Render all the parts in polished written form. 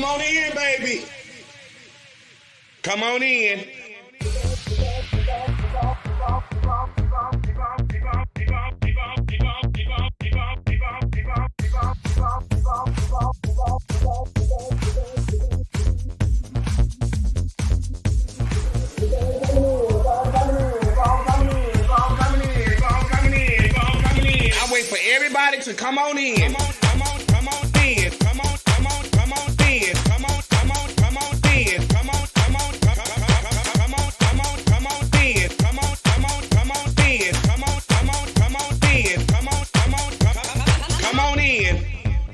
on in, baby. Come on in. I wait for everybody to come on in. Come on in. Come on in. Come on in. Come on in.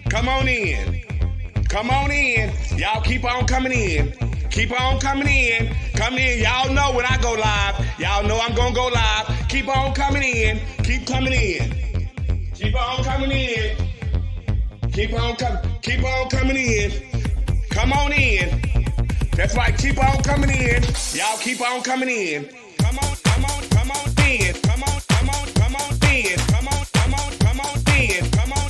Come on in. Come on in. Y'all keep on coming in. Keep on coming in. Come in. Y'all know when I go live. Y'all know I'm gonna go live. Keep on coming in. Keep coming in. Keep on coming in. Keep on coming in. Come on in. That's right. Keep on coming in. Y'all keep on coming in. Come on in. Come on in. Come on in. Come on in. Come on in. Come on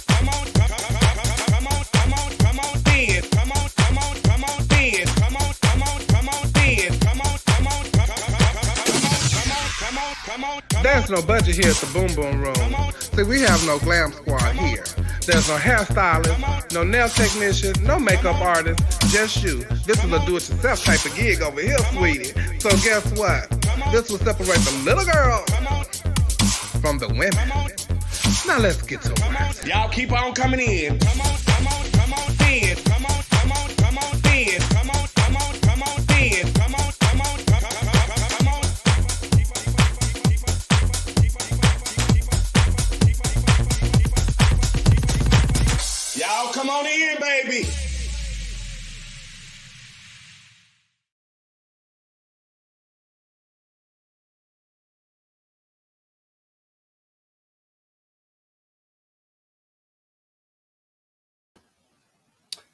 There's no budget here at the Boom Boom Room. See, we have no glam squad here. There's no hairstylist, no nail technician, no makeup artist, just you. This is a do-it-yourself type of gig over here, sweetie. So guess what? This will separate the little girls from the women. Now let's get to it. Y'all keep on coming in. Come on in. Come on in. Come on in. Come on in. Come on in. Y'all come on in, baby.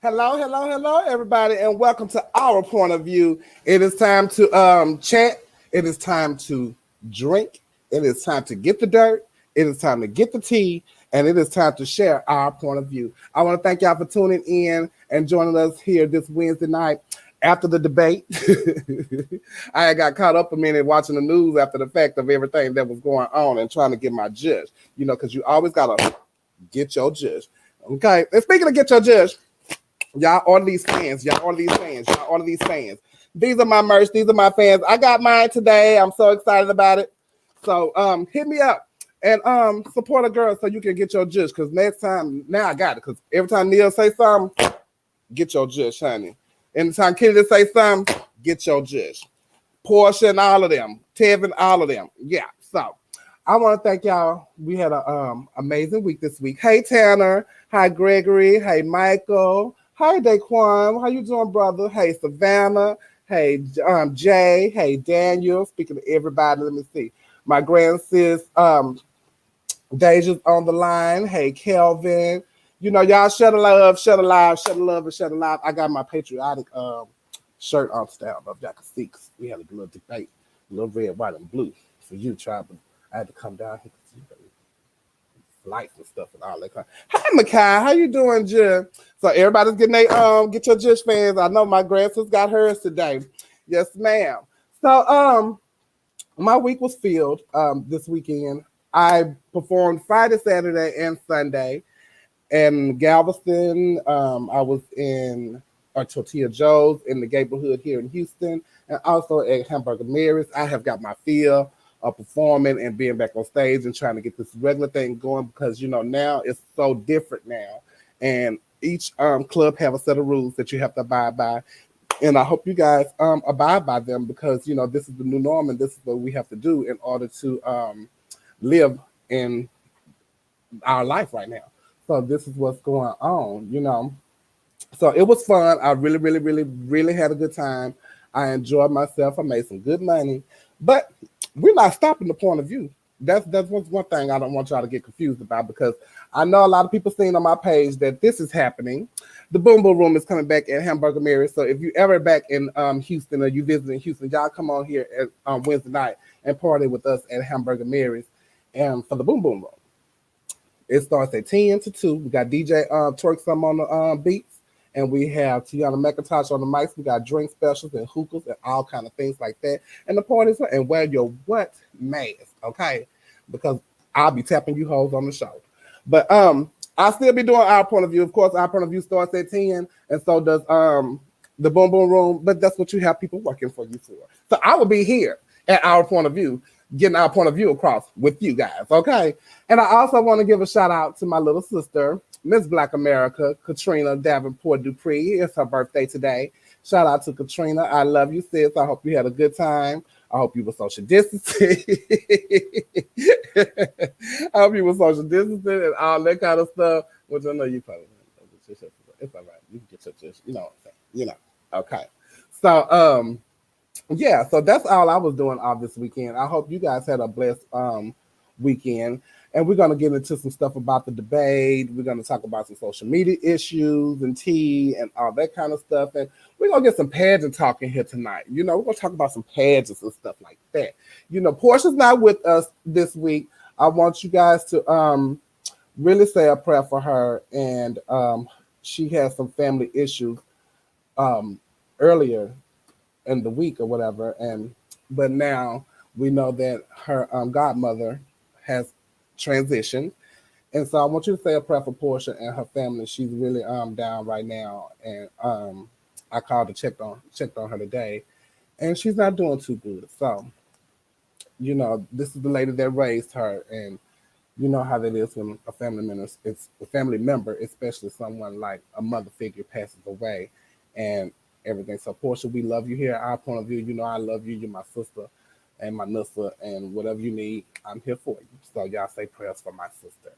Hello, everybody, and welcome to our point of view. It is time to chat. It is time to drink. It is time to get the dirt. It is time to get the tea. And it is time to share our point of view. I want to thank y'all for tuning in and joining us here this Wednesday night after the debate. I got caught up a minute watching the news after the fact of everything that was going on and trying to get my judge, because you always got to get your judge. Okay, and speaking of get your judge, y'all order these fans. These are my merch. These are my fans. I got mine today. I'm so excited about it. So hit me up. And support a girl so you can get your judge. Because next time, now I got it. Because every time Neil say something, get your judge, honey. Anytime Kennedy say something, get your judge. Porsche and all of them. Tevin, all of them. Yeah. So I want to thank y'all. We had an amazing week this week. Hey, Tanner. Hi, Gregory. Hey, Michael. Hi, Daquan. How you doing, brother? Hey, Savannah. Hey, Jay. Hey, Daniel. Speaking to everybody, let me see. My grand sis, Deja's on the line. Hey, Kelvin. Y'all share the love, share the live, share the love, and share the live. I got my patriotic shirt on style. Y'all can see, because we had a little debate, a little red, white, and blue for you, tribe. I had to come down here because lights and stuff and all that kind. Hi, Mackay. How you doing, Jim? So everybody's getting get your Judge fans. I know my grandson got hers today. Yes, ma'am. So my week was filled this weekend. I performed Friday, Saturday, and Sunday in Galveston. I was in Tortilla Joe's in the neighborhood here in Houston, and also at Hamburger Mary's. I have got my feel of performing and being back on stage and trying to get this regular thing going because, now it's so different now. And each club have a set of rules that you have to abide by. And I hope you guys abide by them because, this is the new norm and this is what we have to do in order to live in our life right now. So this is what's going on, So it was fun. I really, really, really, really had a good time. I enjoyed myself. I made some good money. But we're not stopping the point of view. That's one thing I don't want y'all to get confused about because I know a lot of people seen on my page that this is happening. The Boom Boom Room is coming back at Hamburger Mary's. So if you ever back in Houston or you visiting Houston, y'all come on here on Wednesday night and party with us at Hamburger Mary's and for the Boom Boom Room. It starts at 10 to 2. We got DJ twerk some on the beats. And we have Tiana McIntosh on the mics. We got drink specials and hookahs and all kind of things like that. And the party's and wear your what mask, okay? Because I'll be tapping you hoes on the show. But I'll still be doing Our Point of View. Of course, Our Point of View starts at 10, and so does the Boom Boom Room. But that's what you have people working for you for. So I will be here at Our Point of View, getting our point of view across with you guys, okay? And I also want to give a shout out to my little sister, Miss Black America, Katrina Davenport Dupree. It's her birthday today. Shout out to Katrina. I love you, sis. I hope you had a good time. I hope you were social distancing. I hope you were social distancing and all that kind of stuff. Which I know you probably it's all right. You can get your, you know what I'm saying. You know. Okay. So yeah, so that's all I was doing all this weekend. I hope you guys had a blessed weekend. And we're going to get into some stuff about the debate. We're going to talk about some social media issues and tea and all that kind of stuff. And we're going to get some pageant talking here tonight. You know, we're going to talk about some pageants and stuff like that. You know, Portia's not with us this week. I want you guys to really say a prayer for her. And she has some family issues earlier in the week or whatever. But now we know that her godmother has transition, and so I want you to say a prayer for Portia and her family. She's really down right now, and I called to checked on her today, and she's not doing too good. So, you know, this is the lady that raised her, and you know how that is when a family member, especially someone like a mother figure, passes away, and everything. So, Portia, we love you here. Our point of view, you know, I love you. You're my sister and my nussa, and whatever you need, I'm here for you. So y'all say prayers for my sister.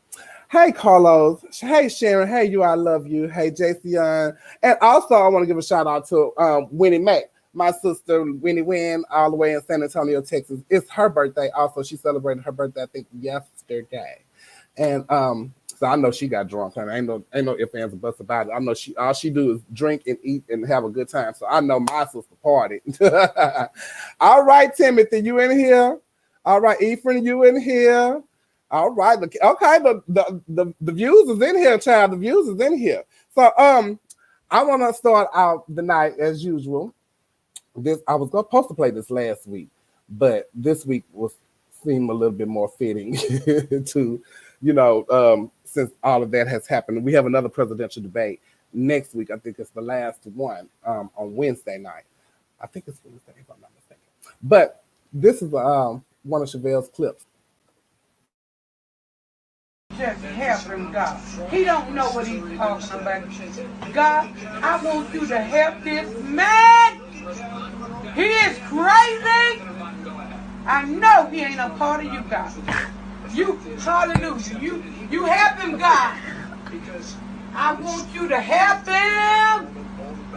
Hey, Carlos. Hey, Sharon. Hey, you, I love you. Hey, Jason. And also, I want to give a shout out to Winnie Mack, my sister, Winnie Wynn, all the way in San Antonio, Texas. It's her birthday. Also, she celebrated her birthday, I think, yesterday. And so I know she got drunk, and ain't no ifs, ands, or buts about it. I know all she do is drink and eat and have a good time. So I know my sister party. All right, Timothy, you in here? All right, Ephraim, you in here? All right, okay. The views is in here, child. The views is in here. So I want to start out the night as usual. I was supposed to play this last week, but this week seemed a little bit more fitting to, you know, since all of that has happened. We have another presidential debate next week. I think it's the last one on Wednesday night. I think it's Wednesday, if I'm not mistaken. But this is one of Chevelle's clips. Just help him, God. He don't know what he's talking about. God, I want you to help this man. He is crazy. I know he ain't a part of you, God. You, hallelujah. You help him, God. I want you to help him.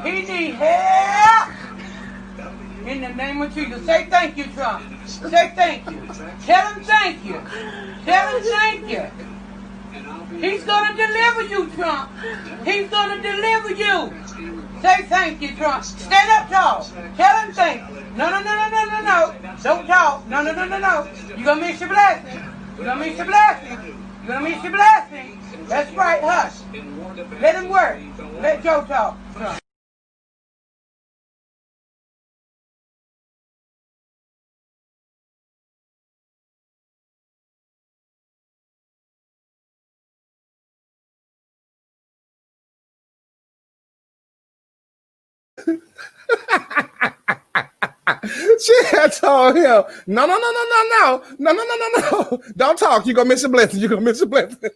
He need help. In the name of Jesus. Say thank you, Trump. Say thank you. Tell him thank you. Tell him thank you. He's going to deliver you, Trump. He's going to deliver you. Say thank you, Trump. Stand up tall. Tell him thank you. No. Don't talk. No. You're going to miss your blessing. You're going to miss your blessing. You're going to miss your blessing. That's right, hush. Let him work. Let Joe talk. Trump. She had told him, no. Don't talk. You're going to miss your blessing.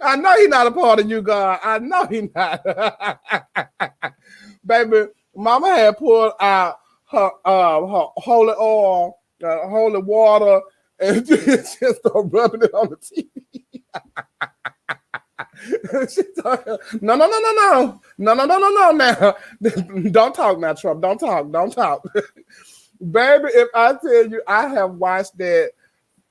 I know he's not a part of you, God. I know he's not. Baby, Mama had pulled out her holy oil, holy water, and just started rubbing it on the TV. She told her, no, now. Don't talk now, Trump. Don't talk. Baby, if I tell you, I have watched that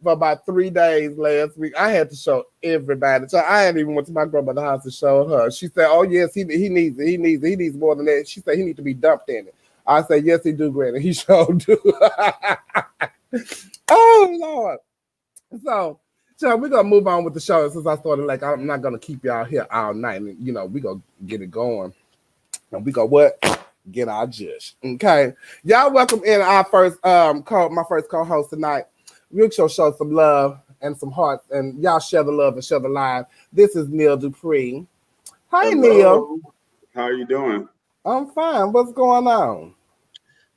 for about 3 days last week. I had to show everybody. So I hadn't even went to my grandmother's house to show her. She said, oh, yes, he needs it. He needs more than that. She said he needs to be dumped in it. I said, yes, he do, Granny. He sure do. Oh, Lord. So So we're gonna move on with the show since I started. Like, I'm not gonna keep y'all here all night. And, you know, we gonna get it going. And we go what? Get our judge. Okay. Y'all welcome in our first my first co-host tonight. We'll show some love and some hearts, and y'all share the love and share the live. This is Neil Dupree. Hi, Hello. Neil. How are you doing? I'm fine. What's going on?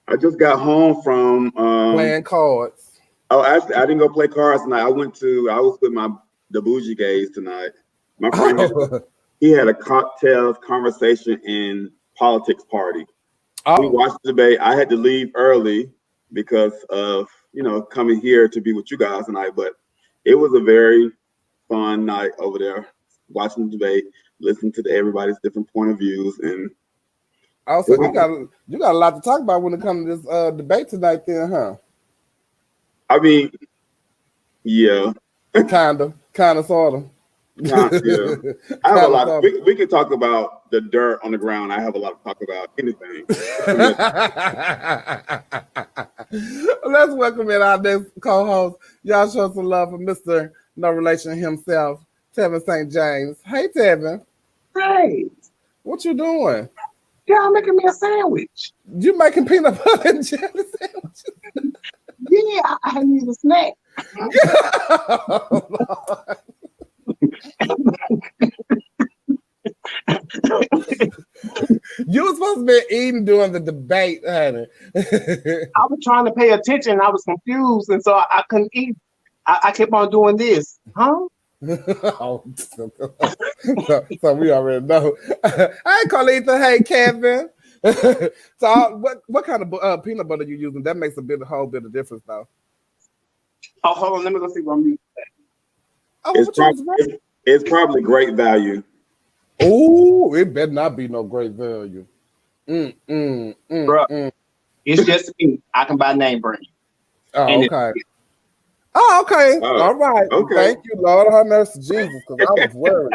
I just got home from Playing cards. Oh, actually, I didn't go play cards tonight. I was with the bougie gays tonight. My friend, he had a cocktails conversation in politics party. We watched the debate. I had to leave early because of, coming here to be with you guys tonight. But it was a very fun night over there, watching the debate, listening to everybody's different point of views. And also, you got a lot to talk about when it comes to this debate tonight then, huh? I mean, yeah. Kinda, sort of. Yeah. I have a lot. We can talk about the dirt on the ground. I have a lot to talk about anything. Let's welcome in our next co-host. Y'all show some love for Mr. No Relation himself, Tevin St. James. Hey, Tevin. Hey. What you doing? Yeah, I'm making me a sandwich. You making peanut butter and jelly sandwiches? Yeah, I need a snack. You were supposed to be eating during the debate, honey. I was trying to pay attention. I was confused, and so I couldn't eat. I kept on doing this. Huh? So we already know. Hey, Carlita. Hey, Kevin. So what kind of peanut butter you using? That makes a whole bit of difference, though. Oh, hold on. Let me go see what I'm using. Oh, it's probably great value. Oh, it better not be no great value. Bruh, it's just me. I can buy name brand. Oh, okay. Oh, okay. All right. Okay. Thank you, Lord. Have mercy, Jesus, because I was worried.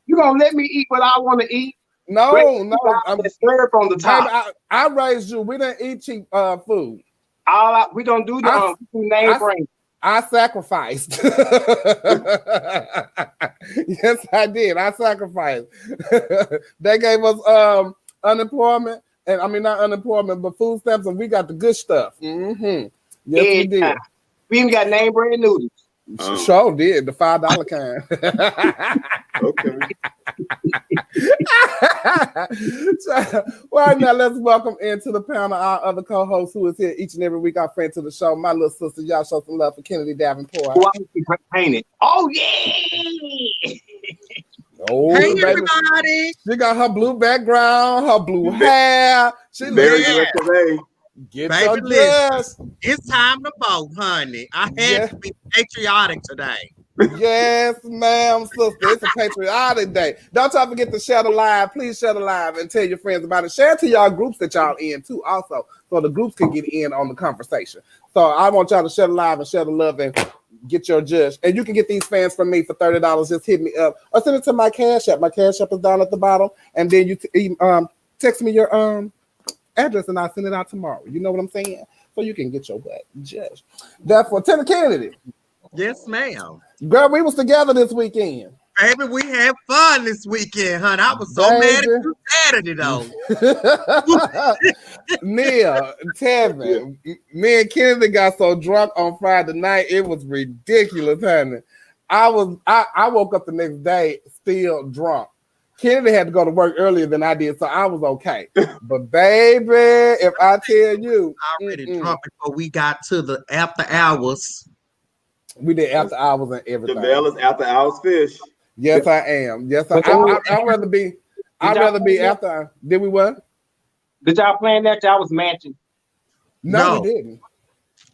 You gonna let me eat what I want to eat? No. I'm slurp on the top. Baby, I raised you. We didn't eat cheap food. We don't do the name brand. I sacrificed. Yes, I did. I sacrificed. They gave us unemployment, and I mean not unemployment, but food stamps, and we got the good stuff. Mm-hmm. Yes, we did. We even got name brand noodles. Sure did, the $5 kind. Okay. So, well, now let's welcome into the panel our other co-host who is here each and every week, our friend to the show, my little sister. Y'all show some love for Kennedy Davenport. Who I painted. Oh yeah. Oh, hey baby. everybody! She got her blue background, her blue hair. She Very looks today. Get Baby, your dress. It's time to vote, honey. I had to be patriotic today. Yes, ma'am, sister. It's a patriotic day. Don't y'all forget to share the live. Please share the live and tell your friends about it. Share it to y'all groups that y'all in too, also, so the groups can get in on the conversation. So I want y'all to share the live and share the love and get your judge. And you can get these fans from me for $30. Just hit me up or send it to my Cash App. My Cash App is down at the bottom. And then you text me your address and I'll send it out tomorrow. You know what I'm saying? So you can get your judge. Therefore, Tennessee Kennedy. Yes, ma'am. Girl, we was together this weekend. Baby, we had fun this weekend, honey. I was so mad at you Saturday, though. Neil, Tevin, me and Kennedy got so drunk on Friday night, it was ridiculous, honey. I woke up the next day still drunk. Kennedy had to go to work earlier than I did, so I was okay. But baby, if I tell you, already drunk before we got to the after hours. We did after hours and everything. The bell is after hours fish. Yes, I am. Yes, I'd rather be. I'd rather be after. Did we what? Did y'all plan that? Y'all was matching. No, we didn't.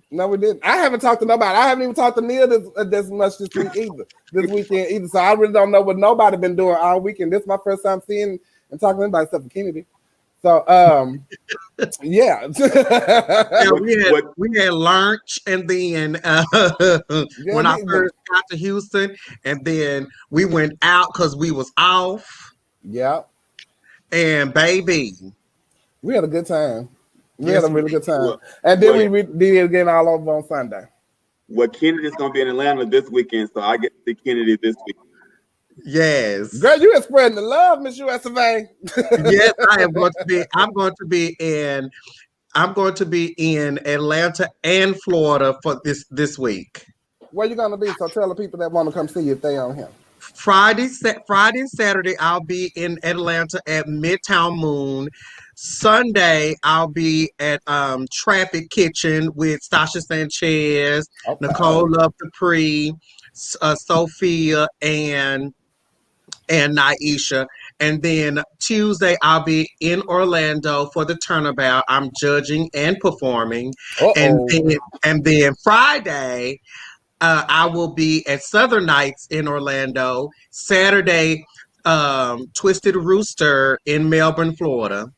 No, we didn't. I haven't talked to nobody. I haven't even talked to Neil this much this week either. This weekend either. So I really don't know what nobody been doing all weekend. This is my first time seeing and talking to anybody except for Kennedy. So yeah. we had lunch, and then when I first got to Houston, and then we went out because we was off. Yeah. And baby, we had a good time. We had a really good time. And then we did it again all over on Sunday. Well, Kennedy's gonna be in Atlanta this weekend, so I get to see Kennedy this week. Yes. Girl, you are spreading the love, Miss USA. Yes, I am going to be. I'm going to be in Atlanta and Florida for this week. Where you gonna be? So tell the people that want to come see you if they on here. Friday and Saturday, I'll be in Atlanta at Midtown Moon. Sunday, I'll be at Traffic Kitchen with Stasha Sanchez, Nicole Love Dupree, Sophia, and Naisha. And then Tuesday, I'll be in Orlando for the Turnabout. I'm judging and performing. And then Friday, I will be at Southern Nights in Orlando. Saturday, Twisted Rooster in Melbourne, Florida.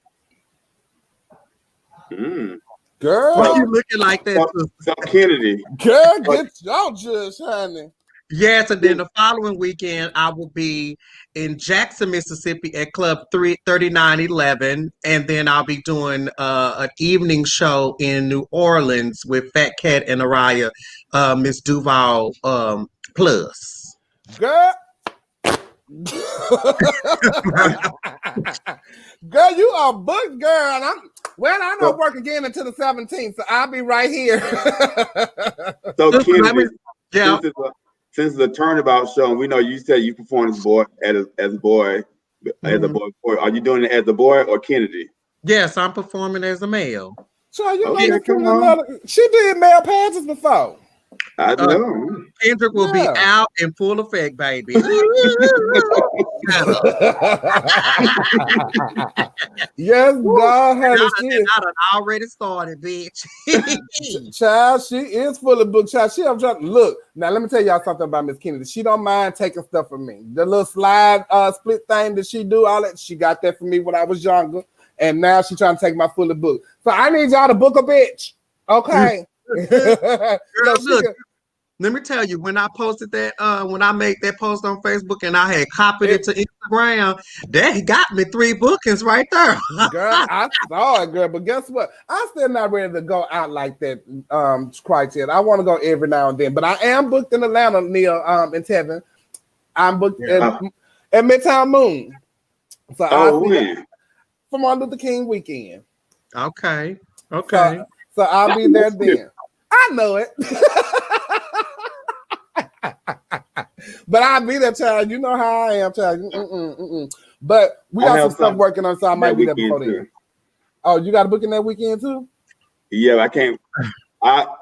Girl, why you looking like that? So Kennedy. Girl, get your judge, honey. Yes, and then the following weekend, I will be in Jackson, Mississippi at Club 3911. And then I'll be doing an evening show in New Orleans with Fat Cat and Araya, Miss Duval Plus. Girl. Girl, you are booked, girl. And I don't work again until the 17th, so I'll be right here. So Kennedy, since the Turnabout show, we know you said you performed as a boy, as a boy before. Are you doing it as a boy or Kennedy? Yes, I'm performing as a male. So she did male pageants before. I know. Kendrick will be out in full effect, baby. Yes, God, I done already started, bitch. Child, she is full of book. Child, I'm trying to look. Now, let me tell y'all something about Miss Kennedy. She don't mind taking stuff from me. The little slide split thing that she do, all that, she got that from me when I was younger. And now she's trying to take my full of book. So I need y'all to book a bitch. Okay. Girl, look, let me tell you, when I posted that, when I made that post on Facebook and I had copied it to Instagram, that got me 3 bookings right there. Girl, I saw it, girl. But guess what? I'm still not ready to go out like that quite yet. I want to go every now and then. But I am booked in Atlanta, Neil, and Tevin. I'm booked at Midtown Moon. So I'll see for Martin Luther King weekend. Okay. So I'll be there then. I know it. But I'll be there, child. You know how I am, child. But we got some stuff working on, so I might be there before then. Oh, you got a booking that weekend too? Yeah, I can't.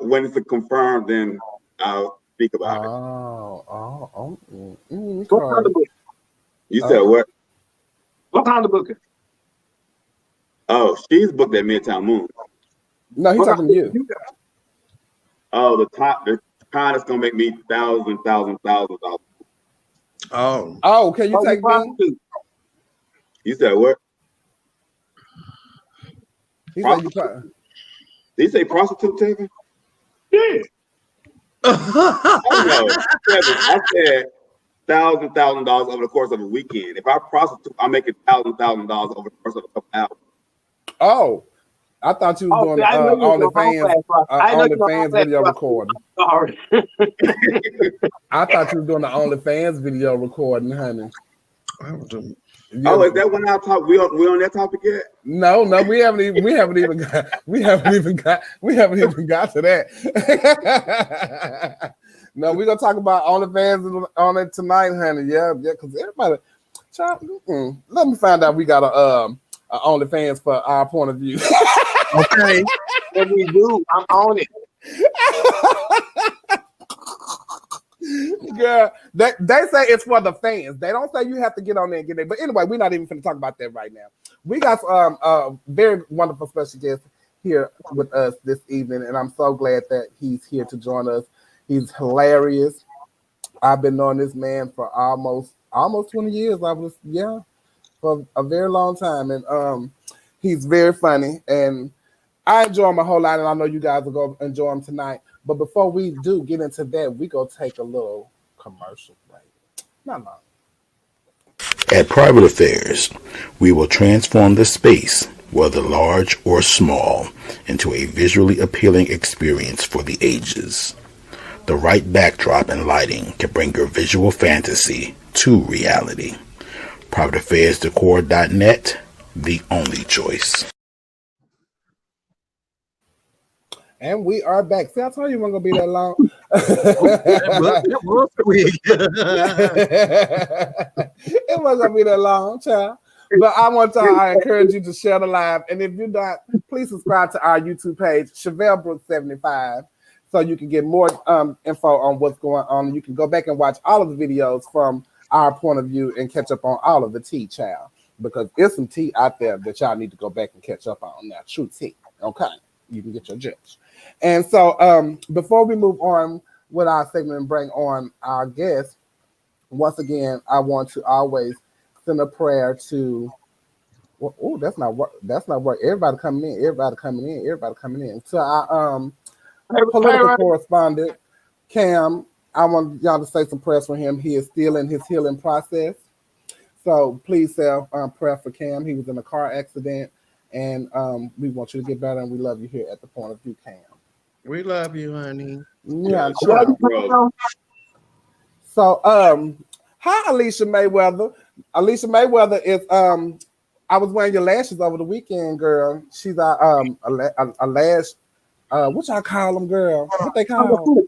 When it's confirmed, then I'll speak about it. What kind of booking? You said what? What kind of booking? Oh, she's booked at Midtown Moon. No, he's talking to you. Oh, the kind that's gonna make me thousands. Oh, can you take me? You said what? Did you say prostitute, Tevin? Yeah. I said $1,000 over the course of a weekend. If I prostitute, I'm making $1,000 over the course of a couple hours. Oh, I thought you was doing OnlyFans video recording. Sorry. I thought you was doing the OnlyFans video recording, honey. Oh, is that one our top? We on that topic yet? No, we haven't even got to that. No, we're gonna talk about OnlyFans on it tonight, honey. Yeah, because everybody. Let me find out we got a OnlyFans for our point of view. Okay. What we do, I'm on it. Girl, they say it's for the fans. They don't say you have to get on there and get it. But anyway, we're not even going to talk about that right now. We got a very wonderful special guest here with us this evening, and I'm so glad that he's here to join us. He's hilarious. I've been knowing this man for almost 20 years. For a very long time, and he's very funny, and I enjoy him a whole lot, and I know you guys will go enjoy him tonight. But before we do get into that, we go take a little commercial break. Not long. At Private Affairs, we will transform the space, whether large or small, into a visually appealing experience for the ages. The right backdrop and lighting can bring your visual fantasy to reality. PrivateAffairsDecor.net, the only choice. And we are back. See, I told you it wasn't gonna be that long. It wasn't gonna be that long, child. But I encourage you to share the live. And if you're not, please subscribe to our YouTube page, Chevelle Brooks 75, so you can get more info on what's going on. You can go back and watch all of the videos from our point of view and catch up on all of the tea, child. Because there's some tea out there that y'all need to go back and catch up on now. True tea. Okay. You can get your judge. And so before we move on with our segment and bring on our guest, once again, I want to always send a prayer to that's not work. Everybody coming in. To our political correspondent, Cam. I want y'all to say some prayers for him. He is still in his healing process. So please say a prayer for Cam. He was in a car accident. And we want you to get better, and we love you here at the Point of View, Cam. We love you, honey. Yeah, sure. So, hi, Alicia Mayweather. Alicia Mayweather is I was wearing your lashes over the weekend, girl. She's a lash. What y'all call them, girl? What they call them?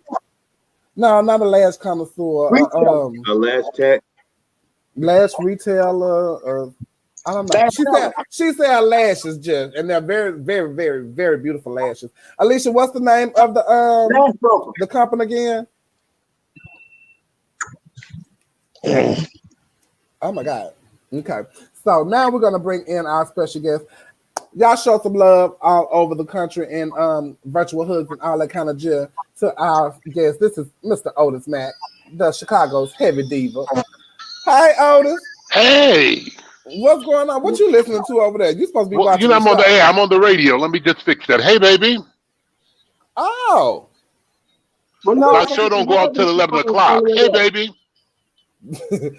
No, not a lash connoisseur. A lash tech. Lash retailer. I don't know. She said lashes, just, and they're very, very, very, very beautiful lashes. Alicia, what's the name of the company again? Oh my God. Okay. So now we're gonna bring in our special guest. Y'all show some love all over the country and virtual hugs and all that kind of jazz to our guest. This is Mr. Otis Mack, the Chicago's heavy diva. Hi, Otis. Hey. What's going on? What you listening to over there? You supposed to be watching. You know, I'm on the air. I'm on the radio. Let me just fix that. Hey, baby. Oh. Well, no, my show don't go out till 11 o'clock. Hey, baby.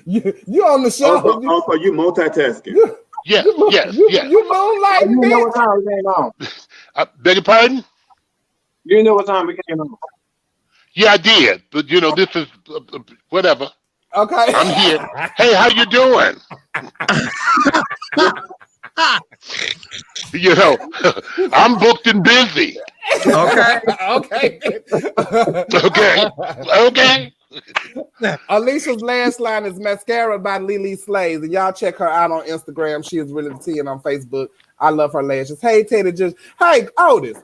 you on the show. Also, you multitasking. Yes. You moonlighting. You know what time we came on. Beg your pardon? You know what time we came on. Yeah, I did. But, you know, this is whatever. Okay. I'm here. Hey, how you doing? You know, I'm booked and busy. Okay. Alicia's last line is Mascara by Lily Slays, and y'all check her out on Instagram. She is really the tea, and on Facebook. I love her lashes. Hey, Teddy, hey, Otis.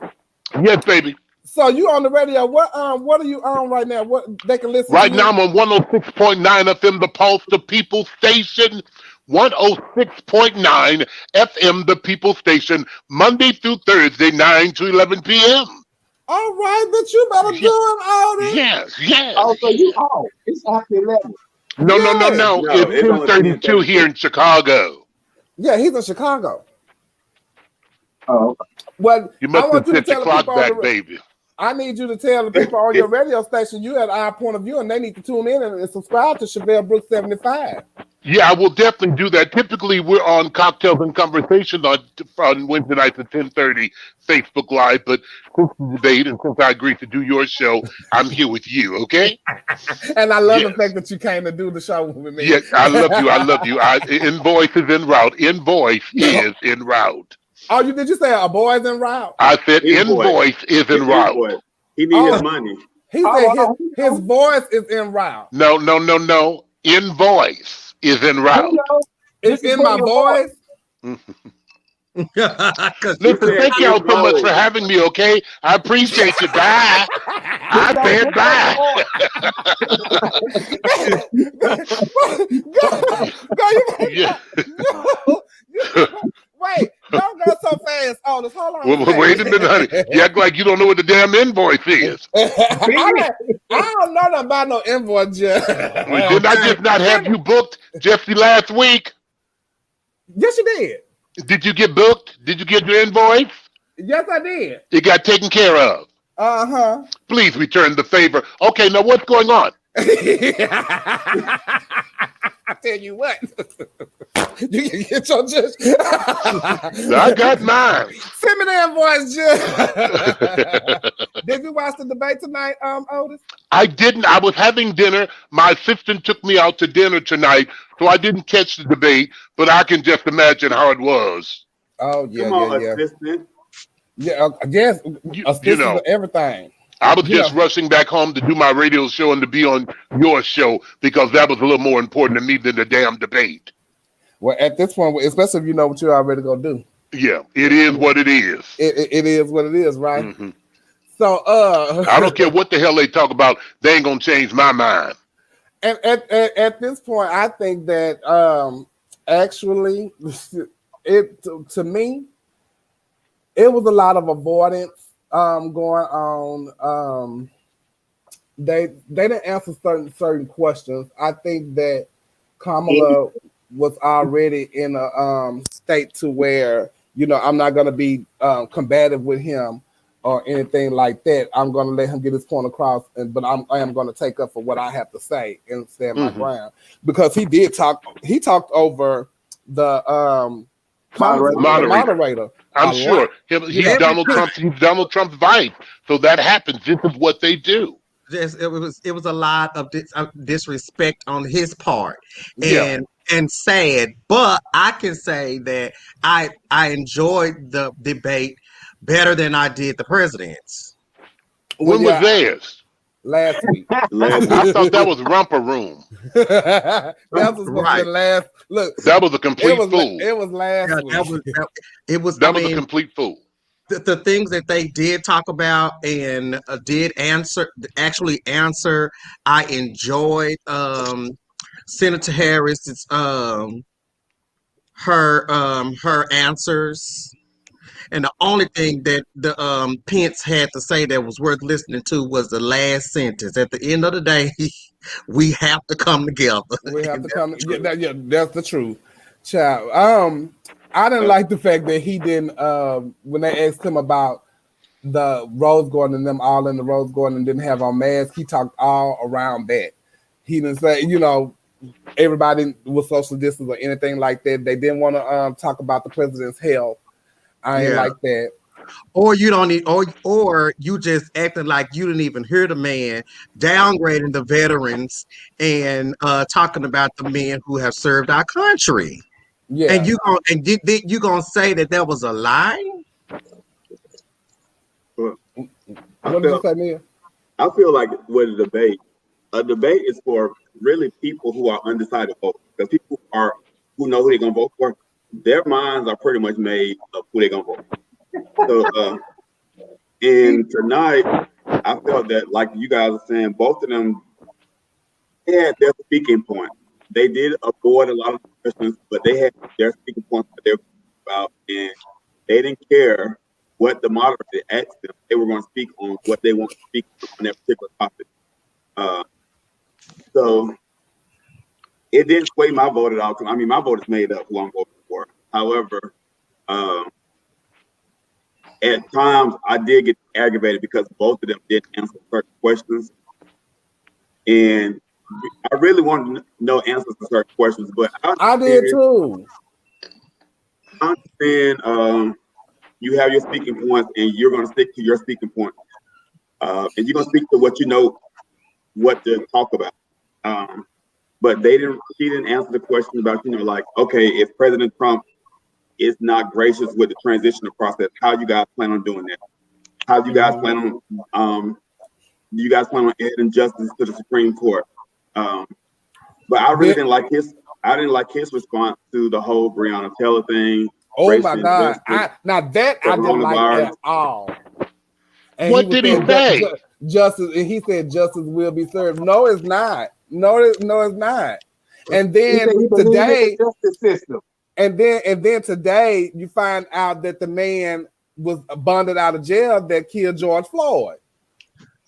Yes, baby. So you on the radio? What are you on right now? What they can listen right to? Now I'm on 106.9 FM, the Pulse, the People Station. 106.9 FM, the People Station, Monday through Thursday, 9 to 11 p.m. All right, but you better do it, Otis. Yes. Oh, so you off. It's after 11. No. It's 2:32 here in Chicago. Yeah, he's in Chicago. Oh, okay. Well, you must have set your clock back, baby. I need you to tell the people on your radio station you had our point of view, and they need to tune in and subscribe to Chevelle Brooks 75. Yeah, I will definitely do that. Typically, we're on Cocktails and Conversation on Wednesday nights at 10:30 Facebook Live. But since the debate and since I agreed to do your show, I'm here with you, okay? And I love the fact that you came to do the show with me. Yes, I love you. Invoice is en route. Invoice is en route. Oh, did you say a boy's en route? I said invoice is en route. He needs his money. He said his voice is en route. No. Invoice is en route. It's in my voice. Listen, thank y'all so much for having me, okay? I appreciate you. Bye. I said bye. Wait, don't go so fast, Otis. Hold on. Wait a minute, honey. You act like you don't know what the damn invoice is. I don't know nothing about no invoice, Jeff. Did I just not have you booked, Jesse, last week? Yes, you did. Did you get booked? Did you get your invoice? Yes, I did. It got taken care of. Uh-huh. Please return the favor. Okay, now what's going on? I tell you what, you can get your judge. I got mine. Send me the invoice, Judge. Did you watch the debate tonight, Otis? I didn't. I was having dinner. My assistant took me out to dinner tonight, so I didn't catch the debate, but I can just imagine how it was. Oh, yeah, Come on, yeah. assistant. Yeah, yes, you know, everything. I was just rushing back home to do my radio show and to be on your show because that was a little more important to me than the damn debate. Well, at this point, especially if you know what you're already gonna do. Yeah, it is what it is. It is what it is, right? Mm-hmm. So, I don't care what the hell they talk about. They ain't gonna change my mind. And at this point, I think that actually, to me, it was a lot of avoidance going on. They didn't answer certain questions. I think that Kamala was already in a state to where, you know, I'm not going to be combative with him or anything like that. I'm going to let him get his point across, but I am going to take up for what I have to say and stand my ground, because he did talk. He talked over the moderator. I'm sure he's Donald Trump. He's Donald Trump's vice. So that happens. This is what they do. It was a lot of disrespect on his part, Yeah. and sad. But I can say that I enjoyed the debate better than I did the president's. When was theirs? Last week. I thought that was Romper Room. That was supposed to be last. Look, that was a complete fool. It was last week. That was a complete fool. The things that they did talk about and did actually answer, I enjoyed Senator Harris's her answers. And the only thing that the Pence had to say that was worth listening to was the last sentence. At the end of the day, we have to come together. We have to come. Yeah, that's the truth, child. I didn't like the fact that he didn't. When they asked him about the Rose Garden and them all in the Rose Garden and didn't have on masks, he talked all around that. He didn't say, you know, everybody was social distance or anything like that. They didn't want to talk about the president's health. I ain't like that. Or you don't need, or you just acting like you didn't even hear the man downgrading the veterans and talking about the men who have served our country. Yeah, and you gonna say that was a lie? What did you say, Mia? I feel like with a debate is for really people who are undecided voters. Because people who know who they're gonna vote for, their minds are pretty much made of who they're gonna vote for. So, and tonight, I felt that, like you guys are saying, both of them had their speaking point. They did avoid a lot of questions, but they had their speaking points that they were about, and they didn't care what the moderator asked them. They were going to speak on what they want to speak on that particular topic. So it didn't sway my vote at all. I mean, my vote is made up who I'm voting for. However, at times I did get aggravated because both of them didn't answer certain questions, and I really wanted to know answers to certain questions, but I did too. I understand you have your speaking points and you're going to stick to your speaking point. And you're going to speak to what you know what to talk about. But she didn't answer the question about, you know, like, okay, if President Trump is not gracious with the transitional process, how you guys plan on doing that? How do you guys plan on, do you guys plan on adding justice to the Supreme Court? But I really didn't like his response to the whole Breonna Taylor thing. Oh my God! I didn't like at all. And what did he say? Justice, and he said justice will be served. No, it's not. No, it's not. And then today, justice system. And then today, you find out that the man was bonded out of jail that killed George Floyd.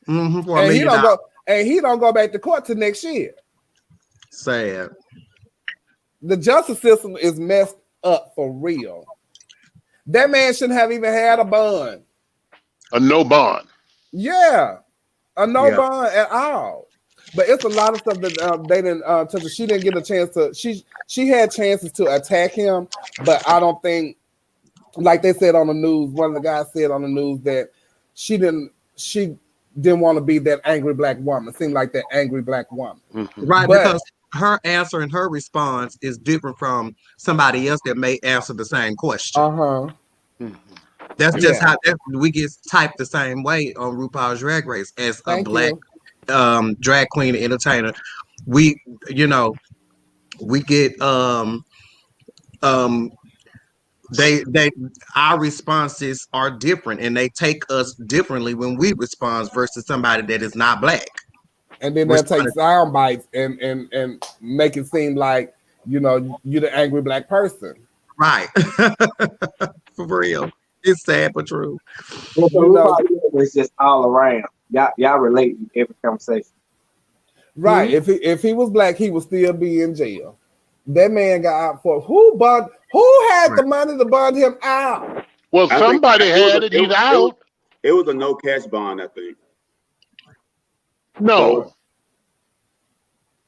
Mm-hmm, and he don't go back to court till next year. Sad. The justice system is messed up for real. That man shouldn't have even had a bond. A no bond. Yeah. A no bond at all. But it's a lot of stuff that they didn't touch. She didn't get a chance to. She had chances to attack him, but I don't think, like they said on the news. One of the guys said on the news that she didn't want to be that angry black woman. Seemed like that angry black woman, right? But, because her answer and her response is different from somebody else that may answer the same question. That's just how we get typed the same way on RuPaul's Drag Race as a black drag queen and entertainer. We get our responses are different, and they take us differently when we respond versus somebody that is not black. And then they'll take sound bites and make it seem like you're the angry black person, right? For real. It's sad but true. It's just all around. Y'all relate in every conversation. Right. If he was black, he would still be in jail. That man got out for who had the money to bond him out? Well, somebody had it. He's out. It was a no cash bond, I think. No.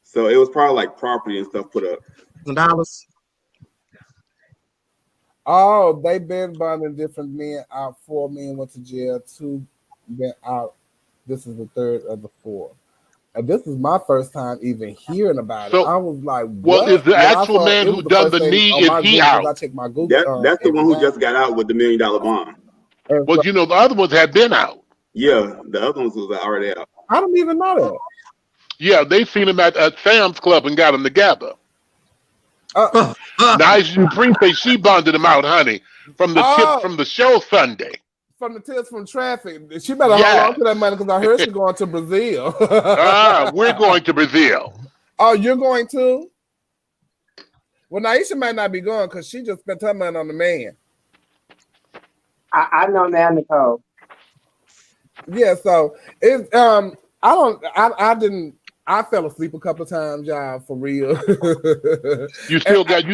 So it was probably like property and stuff put up. $1. Oh, they've been bonding different men out. 4 men went to jail. 2 been out. This is the 3rd of the 4. This is my first time even hearing about it. I was like, what? Well, is the actual man who done the knee, is he out? I check my Google. That's the one who just got out with the $1 million bond. Well, the other ones had been out. Yeah, the other ones was already out. I don't even know that. Yeah, they seen him at Sam's Club and got him together. Nice Dupree say she bonded him out, honey, from the tip from the show Sunday. From the tips from traffic. She better hold on to that money because I heard she's going to Brazil. We're going to Brazil. Oh, you're going to? Well, Naisha might not be going because she just spent her money on the man. I know now, Nicole. Yeah, so it's I fell asleep a couple of times, y'all, for real. You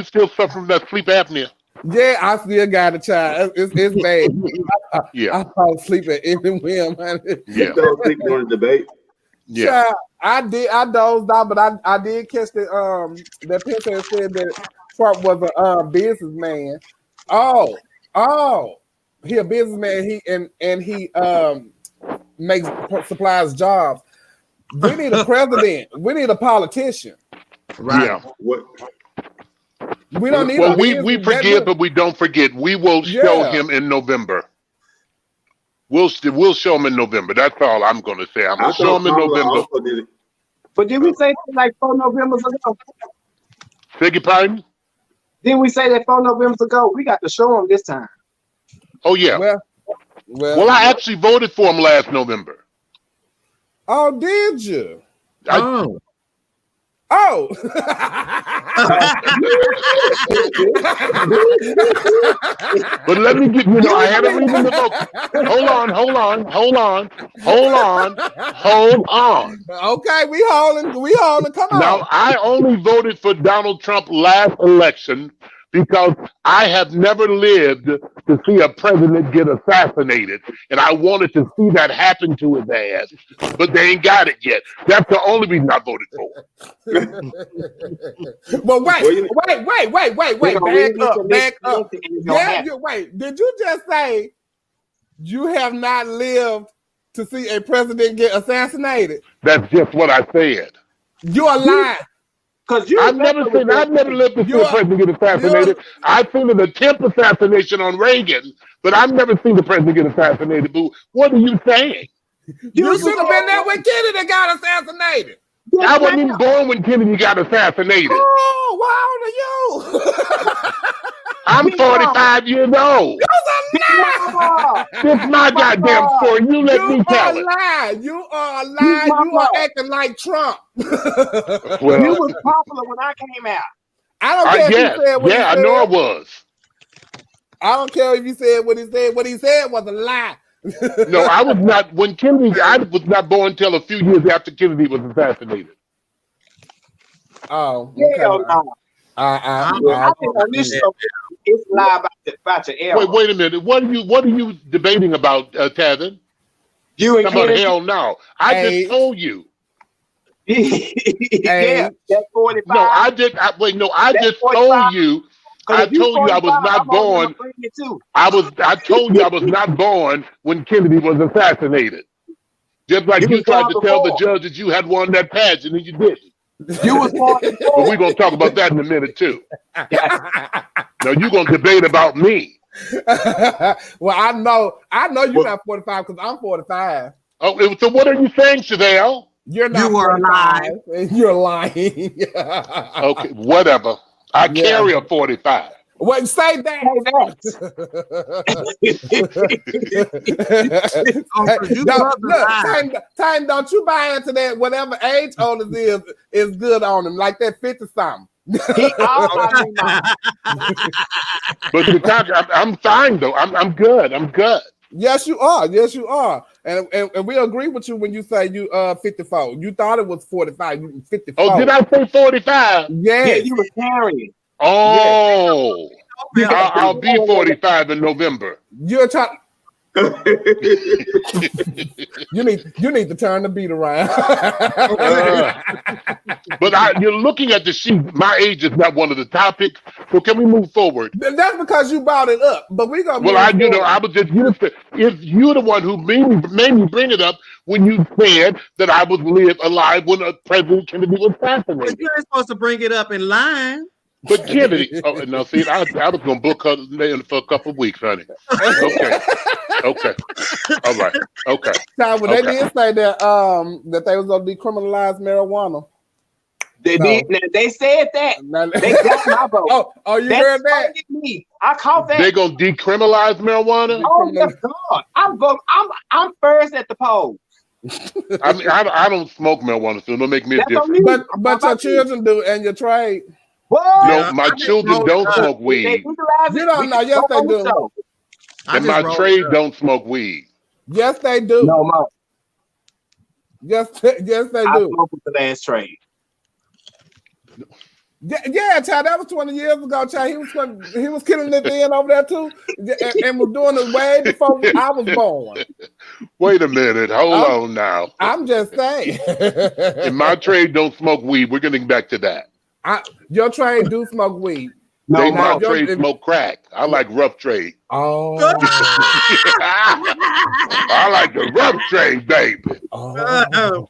still suffer from that sleep apnea. Yeah, I still got a child. It's bad. I fall asleep at every whim. You fell asleep during the debate. Yeah, child, I dozed out, but I did catch that picture that said that Trump was a businessman. Oh, he a businessman. He makes supplies jobs. We need a president. We need a politician. Right. Yeah. What? We don't need. Well, we forgive, but we don't forget. We will show him in November. We'll show him in November. That's all I'm going to say. I'm going to show him in November. But did we say like 4 Novembers ago? Beg your pardon? Didn't we say that 4 Novembers ago? We got to show him this time. Oh yeah. Well, I actually voted for him last November. Oh, did you? Oh. But let me get I had a reason to vote. Hold on. Okay, we holding. Come on. Now, I only voted for Donald Trump last election because I have never lived to see a president get assassinated. And I wanted to see that happen to his ass. But they ain't got it yet. That's the only reason I voted for. Well, wait. Back up. Yeah, wait. Did you just say you have not lived to see a president get assassinated? That's just what I said. You're lying. Because I've never lived to see a president get assassinated. I've seen an attempt assassination on Reagan, but I've never seen the president get assassinated. Boo, what are you saying? You should have been there when Kennedy got assassinated. I wasn't even born when Kennedy got assassinated. Oh, how old are you? I'm 45 years old. This is my goddamn story. You let me tell it. You are a lie. You are acting like Trump. Well, you was popular when I came out. I don't care if you said what he said. I know I was. I don't care if you said what he said. What he said was a lie. No, I was not. When Kennedy, I was not born until a few years after Kennedy was assassinated. Oh, okay. I think on this show, it's lie about your error. Wait a minute. What are you debating about, Tavin? You and about hell no. I just told you. Yeah, that's 45. No, I did. I just 45. told you. I If you told you I was 45, not I'm only born. gonna bring you too. I told you I was not born when Kennedy was assassinated. Just like you tried to tell the judge that you had won that pageant and you didn't. You was born before. But we're gonna talk about that in a minute too. Now you're gonna debate about me. Well, I know you're not 45 because I'm 45. Oh, so what are you saying, Chazelle? You're not. You are lying. You're lying. Okay, whatever. I carry a 45. Well, say that. Time, don't you buy into that? Whatever age Otis is good on him, like that 50 something. But I'm fine though. I'm good. I'm good. Yes, you are. Yes, you are. And we agree with you when you say you 54. You thought it was 45. You 54. Oh, did I say 45? Yes. Yeah, you were carrying. Oh, yes. I'll be 45 in November. You're talking. you need to turn the beat around. But you're looking at the sheet. My age is not one of the topics. So can we move forward? That's because you brought it up. But we're gonna. Well, I was just used to. If you're the one who made me bring it up when you said that I was alive when President Kennedy was assassinated. But you ain't supposed to bring it up in line. But Kennedy, no, see, I was gonna book her for a couple of weeks, honey. Okay, all right, okay. Now, they did say that that they was gonna decriminalize marijuana. They did. They said that. They got my vote. Oh, you heard that? Me. I caught that. They're gonna decriminalize marijuana. Oh my God! I'm first at the polls. I mean, I don't smoke marijuana, so don't make me a difference. But your children do, and your trade. What? No, my children don't smoke weed. You don't know. Yes, they do. And my trade don't smoke weed. Yes, they do. No, no. Yes, they do. I smoked with the last trade. Yeah, child, that was 20 years ago, child. He was killing it then over there too, and was doing it way before I was born. Wait a minute, hold on now. I'm just saying. And my trade don't smoke weed. We're getting back to that. Your trade do smoke weed. No, my trade smoke crack. I like rough trade. Oh. I like the rough trade, baby. Oh.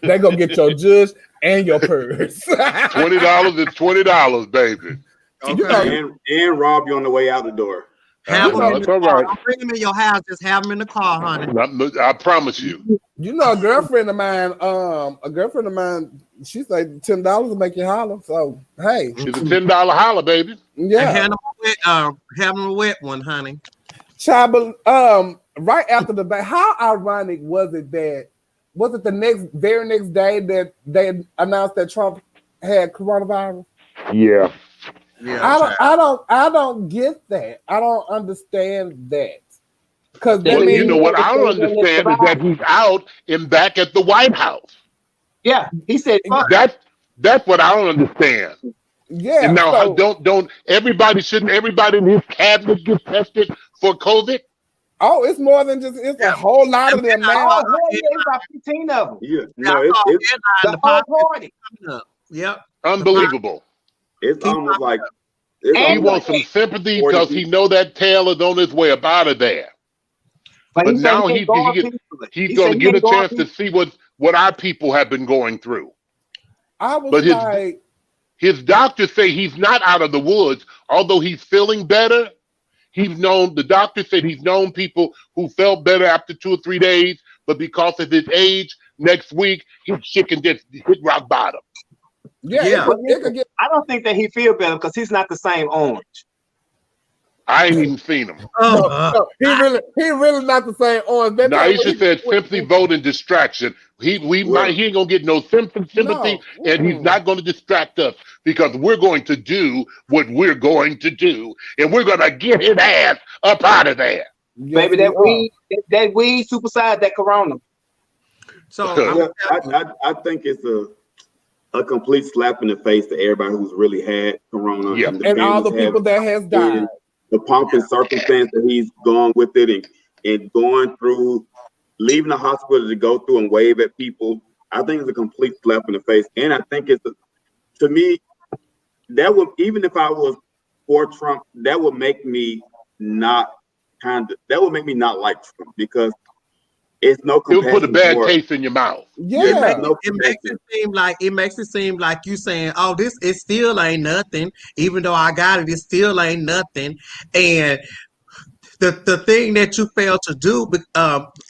They gonna get your judge and your purse. $20 is $20, baby. Okay. And rob you on the way out the door. Have them in the car. Right. Don't bring them in your house. Just have them in the car, honey. I promise you. You know, a girlfriend of mine, she said $10 to make you holler. So hey, she's a $10 holler, baby. Yeah, and have them a wet one, honey. Child, right after the back, how ironic was it that the very next day that they announced that Trump had coronavirus? Yeah. Yeah, I don't get that. I don't understand that. Because you know what I don't understand is that he's out and back at the White House. Yeah, he said that's what I don't understand. Yeah. And now don't everybody in his cabinet get tested for COVID? Oh, it's more than just a whole lot of them now. It's about 15 of them. Yeah, no, it's the whole party. Yep. Unbelievable. It's almost like he wants some sympathy because he know that tail is on his way up out of there. But now he's going to get a chance to see what our people have been going through. His doctors say he's not out of the woods, although he's feeling better. The doctor said he's known people who felt better after 2 or 3 days, but because of his age, next week his shit can just hit rock bottom. Yeah. I don't think that he feel better because he's not the same orange. I ain't even seen him. No, he really not the same orange. Naisha said simply vote and distraction. He ain't gonna get no sympathy, and he's not gonna distract us because we're going to do what we're going to do, and we're gonna get his ass up out of there. Baby, that weed supersized that corona. So I think it's a complete slap in the face to everybody who's really had corona. Yeah. And all the people that has died. The pomp and circumstance that he's gone with it and going through, leaving the hospital to go through and wave at people I think it's a complete slap in the face, and I think to me, that would, even if I was for Trump, that would make me not like Trump, because it's no compassion. It would put a bad taste in your mouth. Yeah, it makes it seem like you saying, "Oh, it still ain't nothing." Even though I got it, it still ain't nothing. And the thing that you failed to do,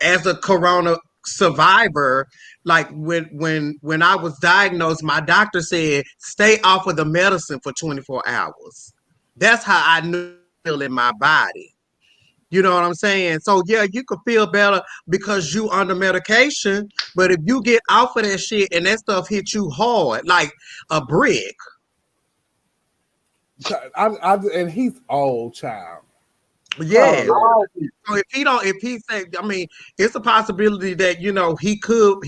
as a corona survivor, like when I was diagnosed, my doctor said, "Stay off of the medicine for 24 hours." That's how I knew it in my body. You know what I'm saying? So yeah, you could feel better because you under medication, but if you get off of that shit and that stuff hit you hard, like a brick. And he's old, child. Yeah. So if he say, I mean, it's a possibility that, you know, he could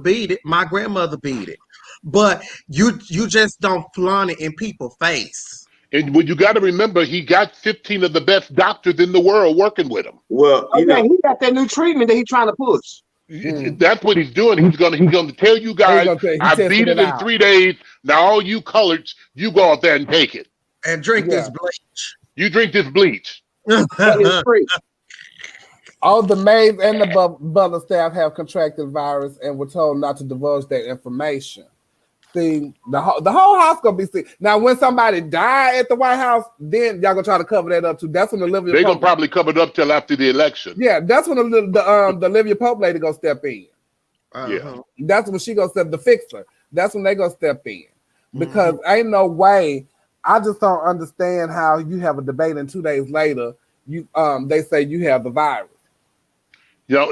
beat it. My grandmother beat it. But you just don't flaunt it in people's face. And you got to remember, he got 15 of the best doctors in the world working with him. Well, he got that new treatment that he's trying to push. That's what he's doing. He's gonna tell you guys, I beat it in 3 days. Now all you coloreds, you go out there and take it. And drink this bleach. You drink this bleach. It's free. All the maids and the butler staff have contracted the virus and were told not to divulge that information. See, the whole house gonna be sick. Now, when somebody died at the White House, then y'all gonna try to cover that up too. That's when They're gonna probably cover it up till after the election. Yeah, that's when the Olivia Pope lady gonna step in. Yeah, that's when she gonna step, the fixer. That's when they gonna step in, because ain't no way. I just don't understand how you have a debate and 2 days later, they say you have the virus. You know,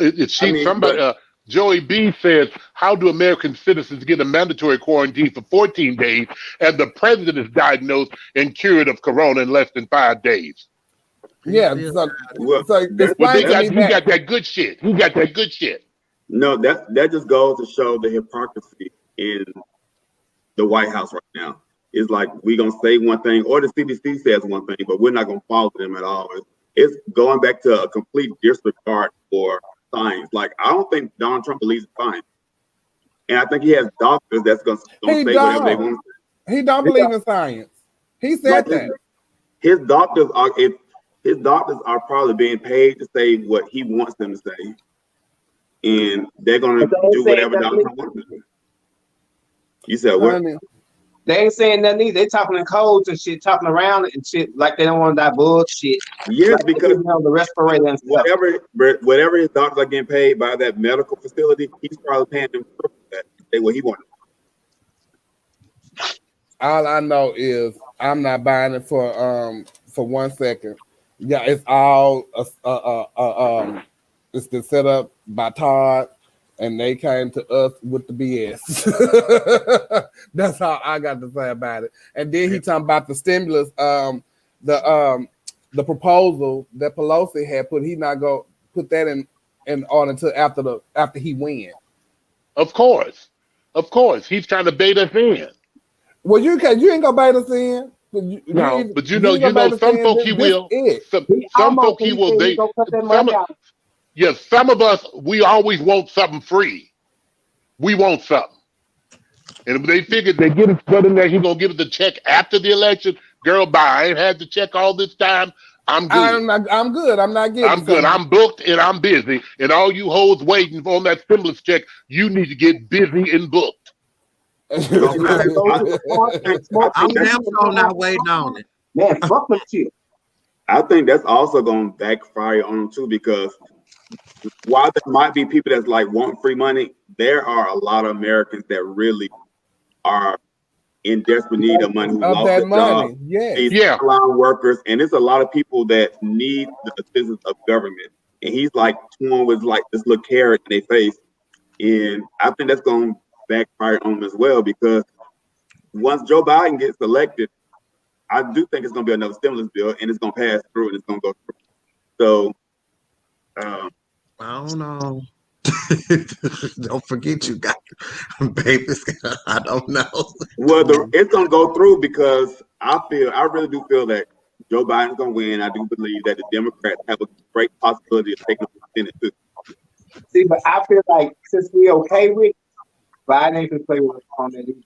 Joey B says, how do American citizens get a mandatory quarantine for 14 days and the president is diagnosed and cured of corona in less than 5 days? Yeah, he got that good shit. He got that good shit. No, that just goes to show the hypocrisy in the White House right now. It's like we're gonna say one thing, or the CDC says one thing, but we're not gonna follow them at all. It's going back to a complete disregard for science. Like, I don't think Donald Trump believes in science, and I think he has doctors that's gonna say whatever they want to say. He don't believe in science. He said that. His doctors are probably being paid to say what he wants them to say, and they're gonna do whatever Donald Trump wants them to do. You said what? They ain't saying nothing either. They talking in codes and shit, talking around and shit like they don't want to divulge shit. Yes, like because the respirator and stuff. Whatever his doctors are getting paid by that medical facility, he's probably paying them for that. Say what he wants. All I know is I'm not buying it for 1 second. Yeah, it's all it's been set up by Todd, and they came to us with the BS. That's all I got to say about it. And then he talking about the stimulus, the proposal that Pelosi had put. He not go put that in on until after he win. Of course, he's trying to bait us in. Well, you ain't gonna bait us in. But you know, some folk he will. Some folk he will. Some of us, we always want something free. We want something. And if they figured they get it put in there, he's going to give it the check after the election. Girl, bye. I ain't had the check all this time. I'm good. I'm good. I'm not getting I'm good. I'm booked and I'm busy. And all you hoes waiting on that stimulus check, you need to get busy and booked. I'm damn sure not waiting on it. Man, fuck them shit. I think that's also going to backfire on them too, because while there might be people that's like want free money, there are a lot of Americans that really are in desperate need of money, who lost their job. Yeah. Allowing workers, and it's a lot of people that need the assistance of government. And he's like torn with like this little carrot in their face. And I think that's going to backfire on him as well, because once Joe Biden gets elected, I do think it's going to be another stimulus bill, and it's going to pass through, and it's going to go through. So, I don't know. Don't forget you got babies. I don't know. Well, it's going to go through, because I really do feel that Joe Biden's going to win. I do believe that the Democrats have a great possibility of taking the Senate too. See, but I feel like since we okay with, But I didn't even play with on that either.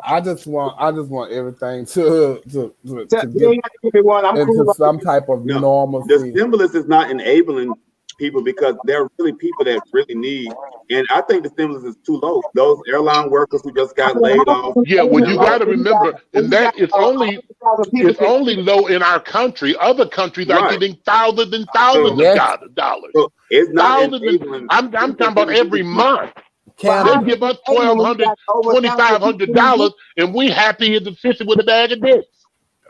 I just want everything to get I'm into cool. some type of No, normalcy. the stimulus is not enabling people because there are really people that really need, and I think the stimulus is too low. Those airline workers who just got laid off. Yeah, well, you got to remember, and that it's only low in our country. Other countries are getting thousands and thousands of dollars. So it's not Thousands. I'm talking about every month. Canada. They give us $1,200, $2,500, and we happy as a sister with a bag of dicks.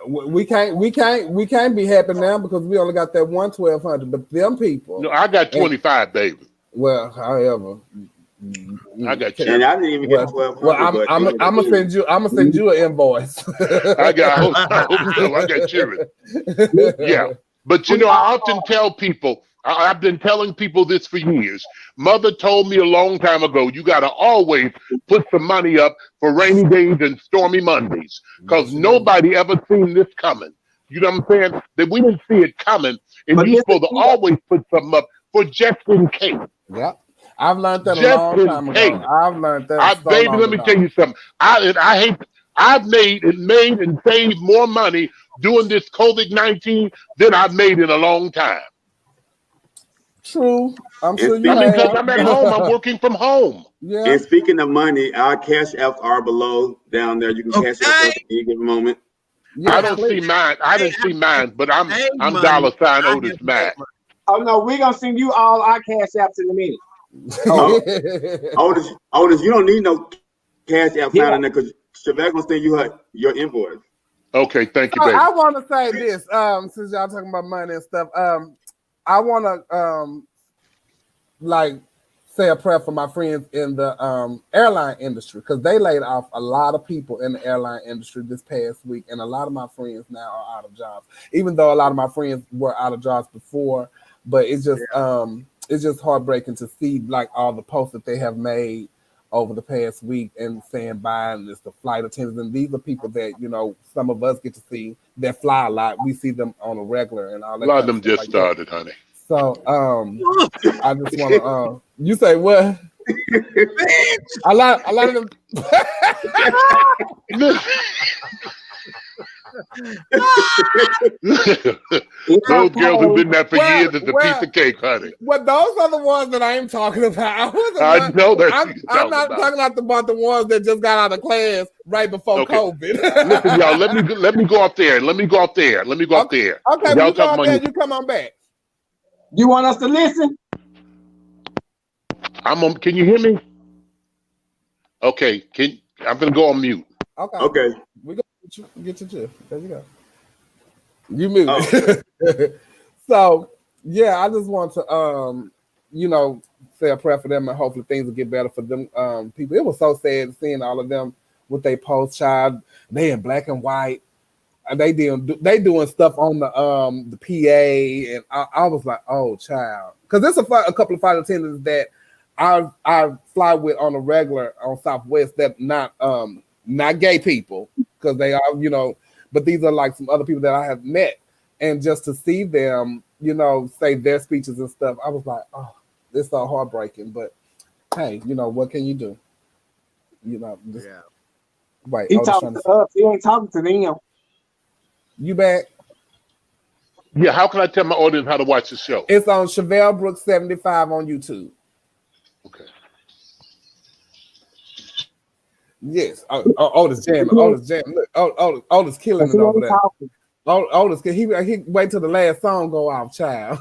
We can't be happy now because we only got that $1,200. But them people, No, I got 25, baby. well, however, I got you. And I didn't even get 1200. well, I'm gonna send you an invoice. I got children. Yeah, but you know, I often tell people. I've been telling people this for years. Mother told me a long time ago, you got to always put some money up for rainy days and stormy Mondays because nobody ever seen this coming. You know what I'm saying? That we didn't see it coming, and you're supposed to always put something up for just in case. Yep. I've learned that Just a long in time ago. case. I've learned that. Baby, let me tell you something. I've made and saved more money doing this COVID-19 than I've made in a long time. True. I'm sure you because I'm at home. I'm working from home. Yeah. And speaking of money, our cash apps are below down there. You can cash out at any given moment. Yeah, I don't see mine. I didn't see mine, but I'm $ Otis Mack. Oh no, we're gonna send you all our cash apps in a minute. Otis, you don't need no cash app down there because Chevette gonna send you your invoice. Okay, thank you, So baby. I want to say this. Since y'all talking about money and stuff, I want to say a prayer for my friends in the airline industry because they laid off a lot of people in the airline industry this past week, and a lot of my friends now are out of jobs. Even though a lot of my friends were out of jobs before, but it's just heartbreaking to see like all the posts that they have made over the past week and saying bye, and it's the flight attendants, and these are people that some of us get to see that fly a lot. We see them on a regular and all that. A lot of them just started, honey. So I just want to you say what? a lot of them. Those girls who've been there for years is a piece of cake, honey. Well, those are the ones that I am talking about. I know that. I'm not talking about the ones that just got out of class right before COVID. Listen, y'all, let me go up there. Let me go up there. Okay, y'all you go up there, you come on back. You want us to listen? Can you hear me? Okay, I'm gonna go on mute. Okay. We go get your chip. There you go. You mute. So yeah, I just want to say a prayer for them and hopefully things will get better for them people. It was so sad seeing all of them with their post child. They in black and white. They doing stuff on the PA, and I was like, oh child, because there's a couple of flight attendants that I fly with on a regular on Southwest that not gay people because they are but these are like some other people that I have met, and just to see them say their speeches and stuff, I was like, oh, this is so heartbreaking. But hey, what can you do? Right. He talking to us. He ain't talking to them. You back? Yeah, how can I tell my audience how to watch the show? It's on Chevelle Brooks 75 on YouTube. Okay. Yes. Otis jamming. Look, Otis killing it over there. Otis, he wait till the last song go off, child.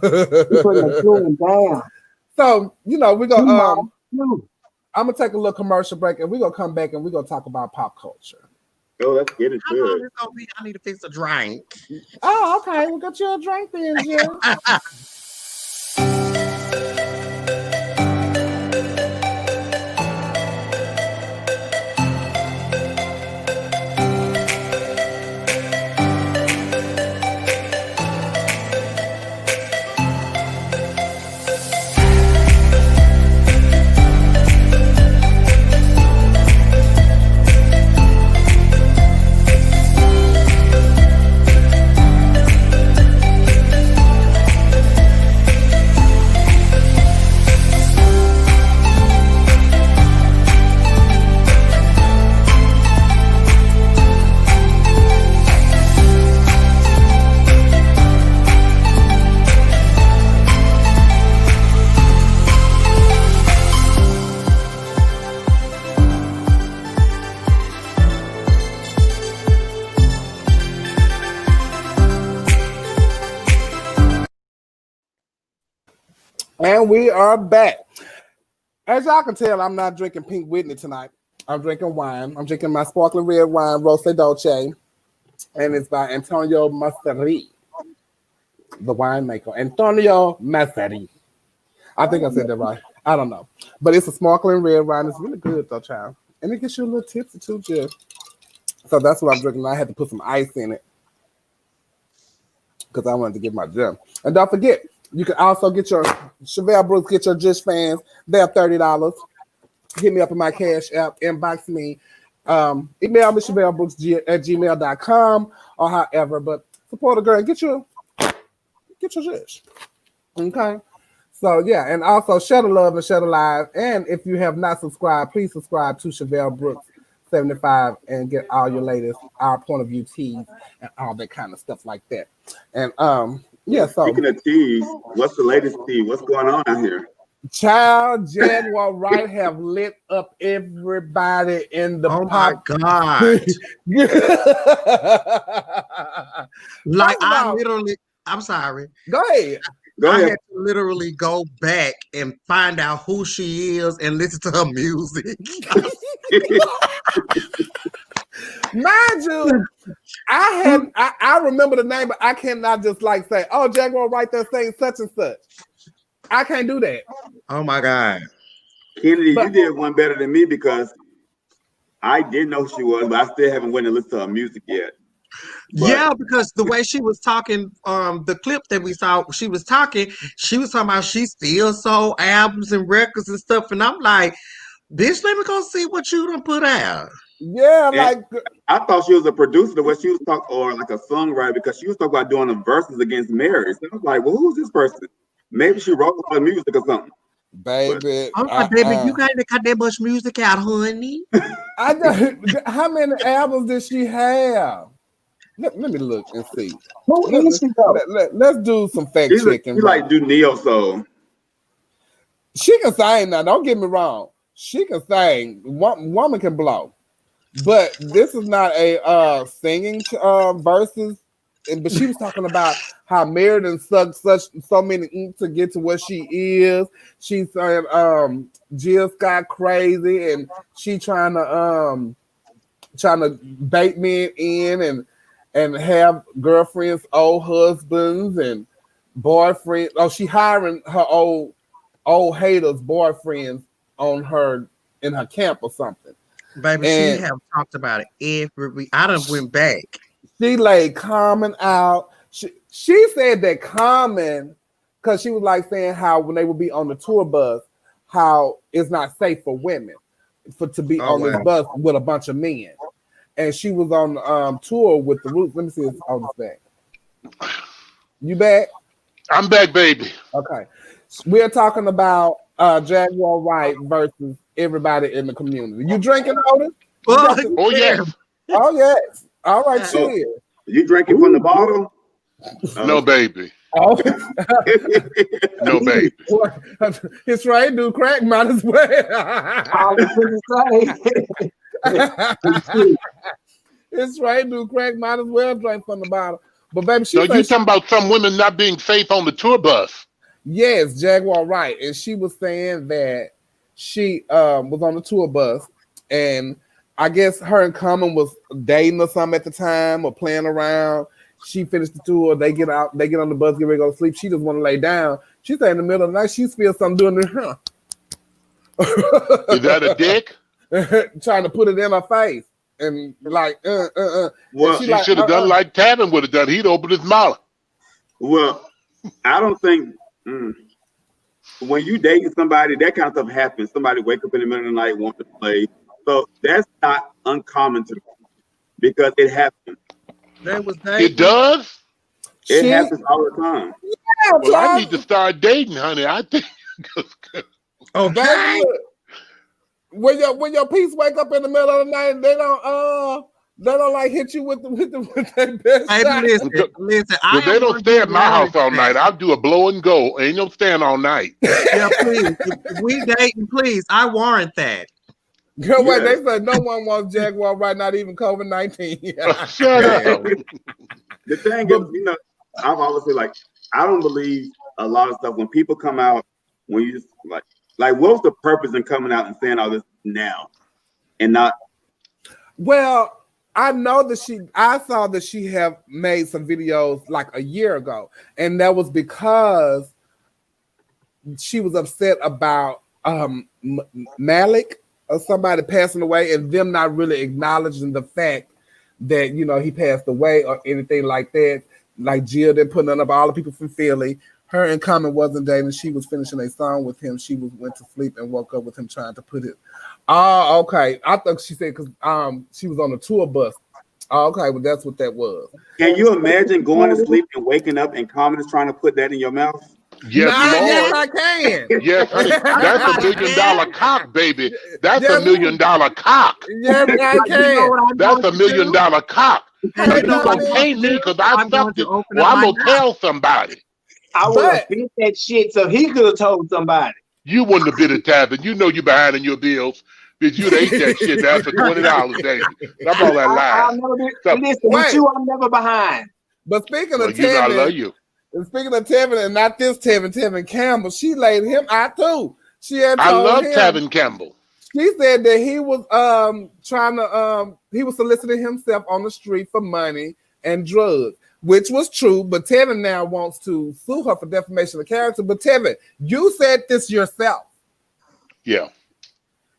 So we're gonna I'm gonna take a little commercial break, and we're gonna come back and we're gonna talk about pop culture. Oh, let's get it good. I need to fix a drink. Oh, okay. We got you a drink then, Jim. And we are back. As y'all can tell, I'm not drinking Pink Whitney tonight. I'm drinking wine. I'm drinking my sparkling red wine, Rosé Dolce, and it's by Antonio Massari, the winemaker. Antonio Massari. I think I said that right. I don't know. But it's a sparkling red wine. It's really good, though, child. And it gets you a little tipsy, too, Jeff. So that's what I'm drinking. I had to put some ice in it because I wanted to get my gem. And don't forget, you can also get your Chevelle Brooks, get your Jish fans. They're $30. Hit me up in my Cash App, inbox me. Email me ChevelleBrooks@gmail.com or however. But support a girl and get your Jish. Okay? So, yeah. And also, share the love and share the live. And if you have not subscribed, please subscribe to Chevelle Brooks 75 and get all your latest Our Point of View teas and all that kind of stuff like that. And yeah, so speaking of teas, what's the latest tea? What's going on out here? Child Jaguar Wright have lit up everybody in the my God. Like I'm sorry. Go ahead. I had to literally go back and find out who she is and listen to her music. Mind you, I remember the name, but I cannot just like say, oh, Jaguar Wright there saying such and such. I can't do that. Oh my God. Kennedy, you did one better than me because I did know who she was, but I still haven't went and listened to her music yet. Yeah, because the way she was talking, the clip that we saw, she was talking about she still sold albums and records and stuff. And I'm like, bitch, let me go see what you done put out. Yeah, like I thought she was a producer the way she was talking, or like a songwriter, because she was talking about doing the verses against Mary. So I was like, well, who's this person? Maybe she wrote a lot of music or something. Baby, baby, you can't cut that much music out, honey. How many albums did she have? Let me look and see. Let's do some fact checking. She like do neo soul. She can sing now. Don't get me wrong. She can sing. Woman can blow. But this is not a singing verses. But she was talking about how Meriden sucked so many ink to get to where she is. She's saying Jill Scott crazy, and she trying to bait men in and have girlfriends, old husbands, and boyfriends. Oh, she hiring her old haters boyfriends on her in her camp or something. Baby, she have talked about it every week. I done went back. She laid Common out. She said that Common, because she was like saying how when they would be on the tour bus, how it's not safe for women to be on this bus with a bunch of men. And she was on tour with the Roots. Let me see if it's on this back. You back? I'm back, baby. Okay. We're talking about Jaguar Wright versus everybody in the community. You drinking, Otis? Oh, yes. Oh, yes. All right, cheers. You drinking from the bottle? No, baby. Oh. No, baby. It's right, dude. Crack might as well. I was going to say. It's right, dude. Crack might as well drink from the bottle. But baby, you talking about some women not being safe on the tour bus? Yes, Jaguar Wright, and she was saying that she was on the tour bus, and I guess her and Common was dating or something at the time or playing around. She finished the tour. They get out. They get on the bus, get ready to go to sleep. She just want to lay down. She said in the middle of the night, she feels something doing to her. Is that a dick? Trying to put it in her face. And like, Well, she should have done like Tavin would have done. He'd opened his mouth. Well, I don't think when you dating somebody, that kind of stuff happens. Somebody wake up in the middle of the night, want to play. So that's not uncommon to because it happens. It does? It happens all the time. Yeah, well, I need to start dating, honey. I think. Okay. When your piece wake up in the middle of the night, they don't like hit you with their best shot. Listen, if they don't stay at my house all night, I'll do a blow and go. Ain't no staying all night. Yeah, please. If we dating, please. I warrant that. Girl, wait, they said no one wants Jaguar right, not even COVID-19. Shut up. The thing is, I've always said, like, I don't believe a lot of stuff when people come out when you just like what's the purpose in coming out and saying all this now and not? Well, I know that I saw that she have made some videos like a year ago, and that was because she was upset about Mack or somebody passing away and them not really acknowledging the fact that, you know, he passed away or anything like that. Like Jill didn't put none of all the people from Philly. Her and Common wasn't dating. She was finishing a song with him. She went to sleep and woke up with him trying to put it. Oh, okay. I thought she said because she was on a tour bus. Oh, okay, well that's what that was. Can you imagine going to sleep and waking up and Common is trying to put that in your mouth? Yes, Lord. Yes, I can. Yes, honey. That's $1 million cock, baby. That's $1 million cock. Yes, I can. That's $1 million cock. And you gonna pay me because I sucked it. Well, I'm gonna tell somebody. I would have bit that shit so he could have told somebody. You wouldn't have been a tapping. You know you behind in your bills. Bitch, you'd ate that shit down for $20, baby. That's all that I'll lie. never be, listen, with you, I'm never behind. But speaking of You know I Tevin, love you. and speaking of Tevin, and not this Tevin Campbell, she laid him out too. She had I told love him, Tevin Campbell. She said that he was trying to he was soliciting himself on the street for money and drugs, which was true. But Tevin now wants to sue her for defamation of character. But Tevin, you said this yourself. Yeah.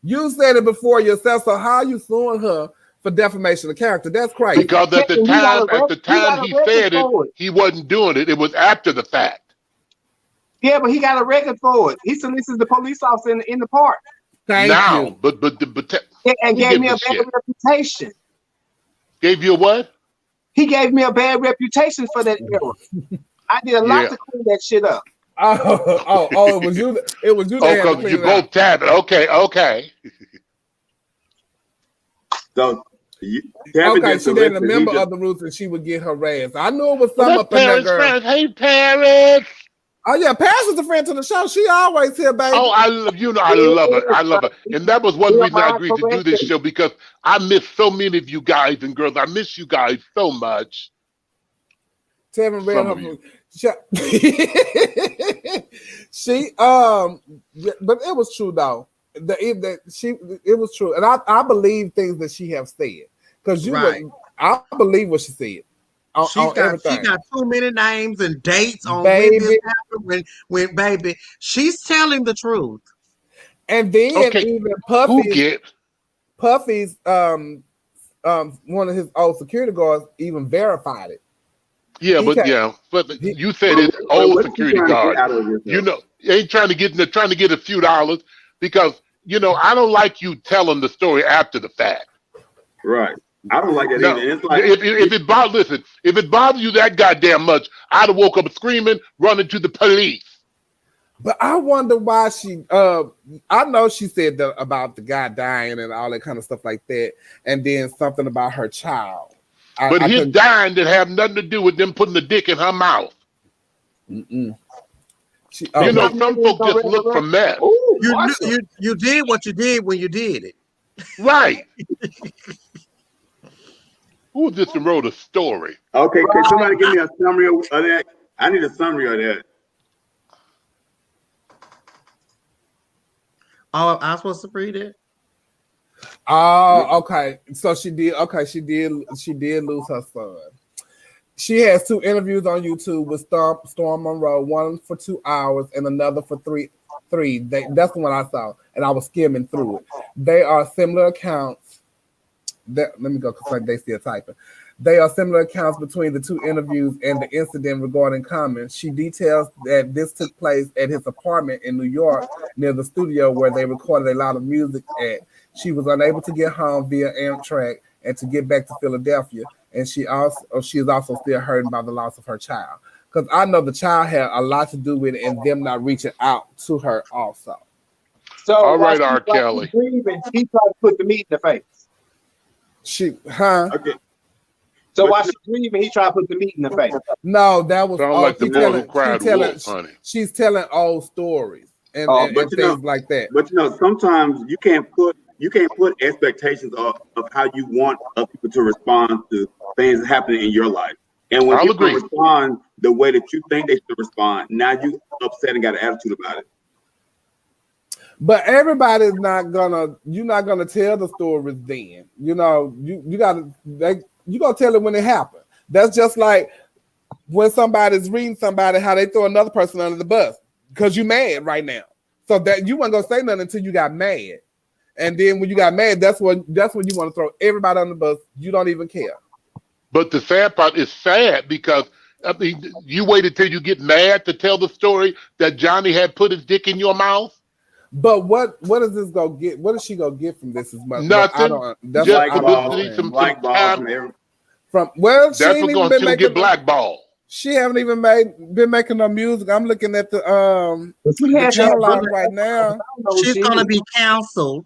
You said it before yourself. So how are you suing her for defamation of character? That's crazy. Because at the time he said it, he wasn't doing it. It was after the fact. Yeah, but he got a record for it. He solicits the police officer in the park. Thank you. But and gave me a bad reputation. Gave you a what? He gave me a bad reputation for that era. I did a lot to clean that shit up. Oh, it was you. It was you. Oh, because you both tapped it. Okay. So, okay, she didn't remember of the Roots, and she would get harassed. I knew it was something up in that girl. Friends. Hey, Paris. Oh yeah, Paris is a friend to the show. She always here, baby. Oh, I love her. I love her, and that was one reason I agreed to do this show because I miss so many of you guys and girls. I miss you guys so much. Tevin read her. She but it was true though. It was true, and I believe things that she have said because I believe what she said. She got too many names and dates on when baby. She's telling the truth. And then even Puffy's one of his old security guards even verified it. Yeah, but you said it's old security guard. You know, ain't trying to get a few dollars because you know I don't like you telling the story after the fact. Right. I don't like that either. It's like if it bothers you that goddamn much, I'd have woke up screaming, running to the police. But I wonder why she. I know she said about the guy dying and all that kind of stuff like that, and then something about her child. But his dying didn't have nothing to do with them putting the dick in her mouth. Mm-mm. You know, some folks just look for mess. You did what you did when you did it. Right. Who just wrote a story? Okay, can somebody give me a summary of that? I need a summary of that. Oh, I'm supposed to read it? Oh, okay. So she did. Okay, she did lose her son. She has 2 interviews on YouTube with Storm Monroe, one for 2 hours and another for three. That's the one I saw, and I was skimming through it. They are similar accounts. Let me go because they still typing. They are similar accounts between the 2 interviews and the incident regarding Common. She details that this took place at his apartment in New York near the studio where they recorded a lot of music at. She was unable to get home via Amtrak and to get back to Philadelphia, and she is also still hurting by the loss of her child. Because I know the child had a lot to do with it and them not reaching out to her also. So all right, R. Kelly. He tried to put the meat in the face. Okay. So while she's grieving, he tried to put the meat in the face. No, that was like the boy who cried wolf, honey. She's telling old stories and things like that. But you know, sometimes you can't put expectations of how you want other people to respond to things happening in your life. And when people respond the way that you think they should respond, now you upset and got an attitude about it. But everybody's not gonna. You're not gonna tell the stories then. You know, you gotta. You gonna tell it when it happened. That's just like when somebody's reading somebody how they throw another person under the bus because you mad right now. So that you weren't gonna say nothing until you got mad, and then when you got mad, that's when you want to throw everybody under the bus. You don't even care. But the sad part is sad because I mean, you waited till you get mad to tell the story that Johnny had put his dick in your mouth. But what is this gonna get? What is she gonna get from this? Is much nothing. That's just publicity, some time from well, that's what's going to get blackballed. She haven't even been making no music. I'm looking at the catalog right now. She's gonna be canceled.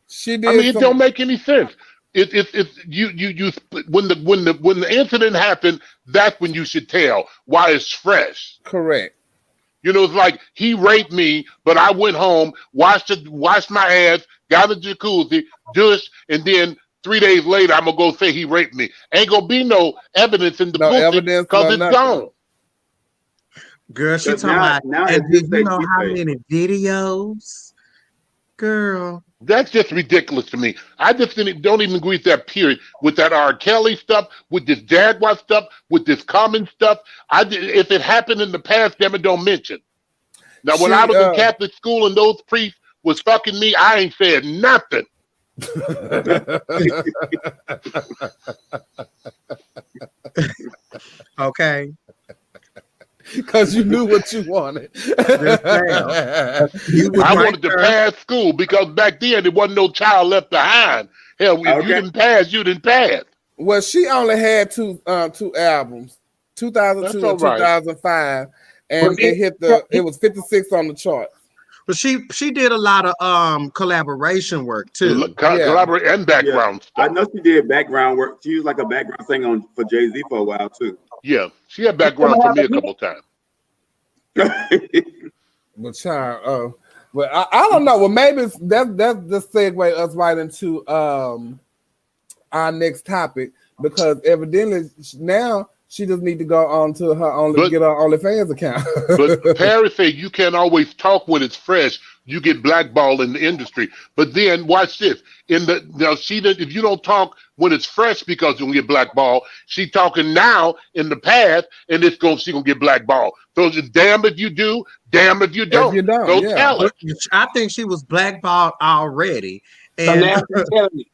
She did. I mean, it don't make any sense. It's you when the incident happened, that's when you should tell why it's fresh. Correct. You know, it's like he raped me, but I went home, washed my ass, got a jacuzzi, dushed, and then 3 days later, I'm gonna go say he raped me. Ain't gonna be no evidence in the pussy because it's gone. Girl, she talking about. And did you know how many videos? Girl, that's just ridiculous to me. I just don't even agree with that. Period. With that R. Kelly stuff, with this Jaguar stuff, with this Common stuff. If it happened in the past, damn it, don't mention. Now, when I was in Catholic school and those priests was fucking me, I ain't said nothing. Okay. Because you knew what you wanted. I wanted to pass school because back then there wasn't no child left behind. Hell, if you didn't pass, you didn't pass. Well, she only had two albums, 2002 and 2005, and it was 56 on the charts. But she did a lot of collaboration work too. Collaborate and background stuff. I know she did background work. She was like a background singer for Jay-Z for a while too. Yeah, she had background for me a couple times. But child, but I don't know. Well, maybe that's the segue us right into our next topic, because evidently now she just need to go on to her get her OnlyFans account. But Paris said you can't always talk when it's fresh. You get blackballed in the industry. But then watch this. If you don't talk when it's fresh because you'll get blackballed, she talking now in the past, and she gonna get blackballed. So it's damn if you do, damn if you don't. If you don't, go tell her. I think she was blackballed already. And so now she's telling me.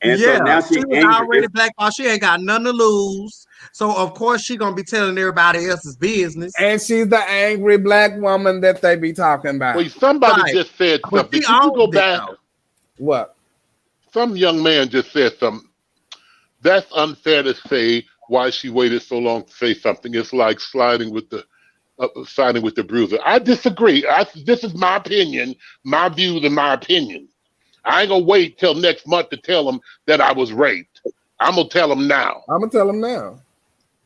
And yeah, so now she was already blackballed. She ain't got nothing to lose. So of course she gonna be telling everybody else's business. And she's the angry black woman that they be talking about. Well, somebody just said something. Did you go back? What? Some young man just said something. That's unfair to say. Why she waited so long to say something? It's like sliding with the bruiser. I disagree. This is my opinion, my views, and my opinion. I ain't gonna wait till next month to tell them that I was raped. I'm gonna tell them now. I'm gonna tell them now.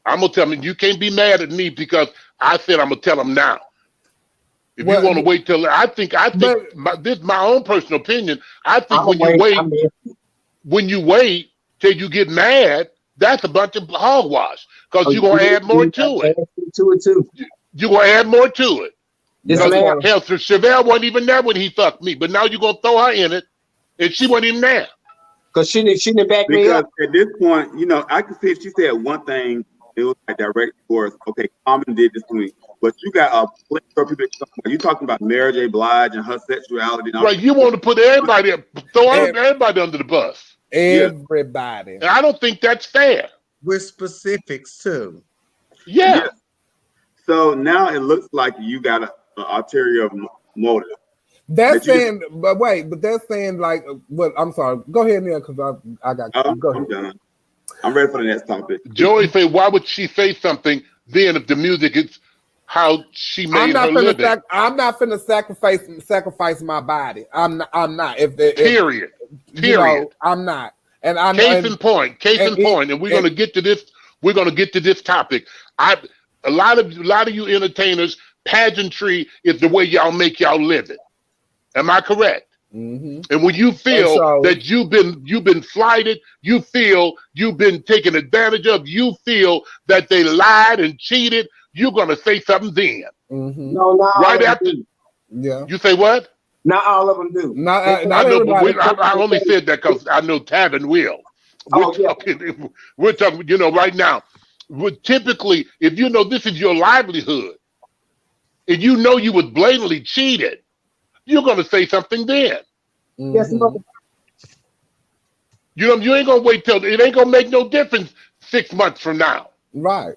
I'm gonna tell them you can't be mad at me because I said I'm gonna tell them now. If you want to wait till this is my own personal opinion. I think when you wait till you get mad, that's a bunch of hogwash because you're gonna add more to it. You're gonna add more to it. Hell, Chevelle wasn't even there when he fucked me, but now you're gonna throw her in it, and she wasn't even there. Because she didn't back me up. At this point, I can see if she said one thing, it was like direct course. Okay, Common did this to me, but you got a plethora of people. You talking about Mary J. Blige and her sexuality? And right, you want to put everybody under the bus. Everybody. And I don't think that's fair. With specifics too. Yeah. So now it looks like you got an ulterior motive. That's saying, but that's saying like what? I'm sorry. Go ahead, Neil, because I got. Go ahead. I'm done. I'm ready for the next topic. Joey said, "Why would she say something then if the music is how she made her living?" I'm not finna sacrifice my body. I'm not. Period. I'm not. And I'm case in point. And we're gonna get to this. We're gonna get to this topic. A lot of you entertainers, pageantry is the way y'all make y'all living. Am I correct? Mm-hmm. And when you feel that you've been slighted, you feel you've been taken advantage of, you feel that they lied and cheated, you're gonna say something then. No, not Right all after. of them do. Yeah. You say what? Not all of them do. Not I know, but everybody. I only said that because I know Tavin will. We're talking, you know, right now. Typically, if you know this is your livelihood, and you know you was blatantly cheated, you're going to say something then. Yes, no. You know, you ain't going to wait till it ain't going to make no difference 6 months from now. Right.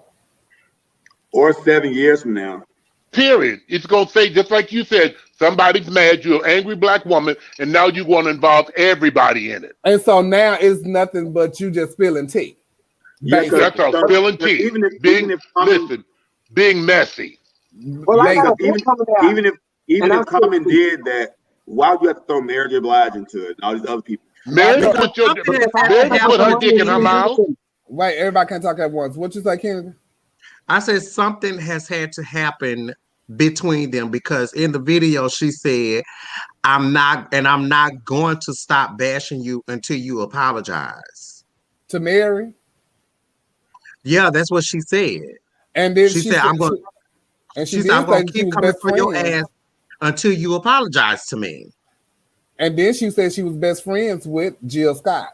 Or 7 years from now. Period. It's going to say, just like you said, somebody's mad, you're an angry black woman, and now you want to involve everybody in it. And so now it's nothing but you just spilling tea. Yeah, That's all, spilling tea. Being messy. Well, even if Common did that, why would you have to throw Mary J. Blige into it and all these other people? Mary put her dick in her mouth. Wait, everybody can't talk at once. What you say, Kennedy? I said something has had to happen between them because in the video she said, I'm not going to stop bashing you until you apologize. To Mary? Yeah, that's what she said. And then she said, I'm going to keep coming for your ass until you apologize to me. And then she said she was best friends with Jill Scott.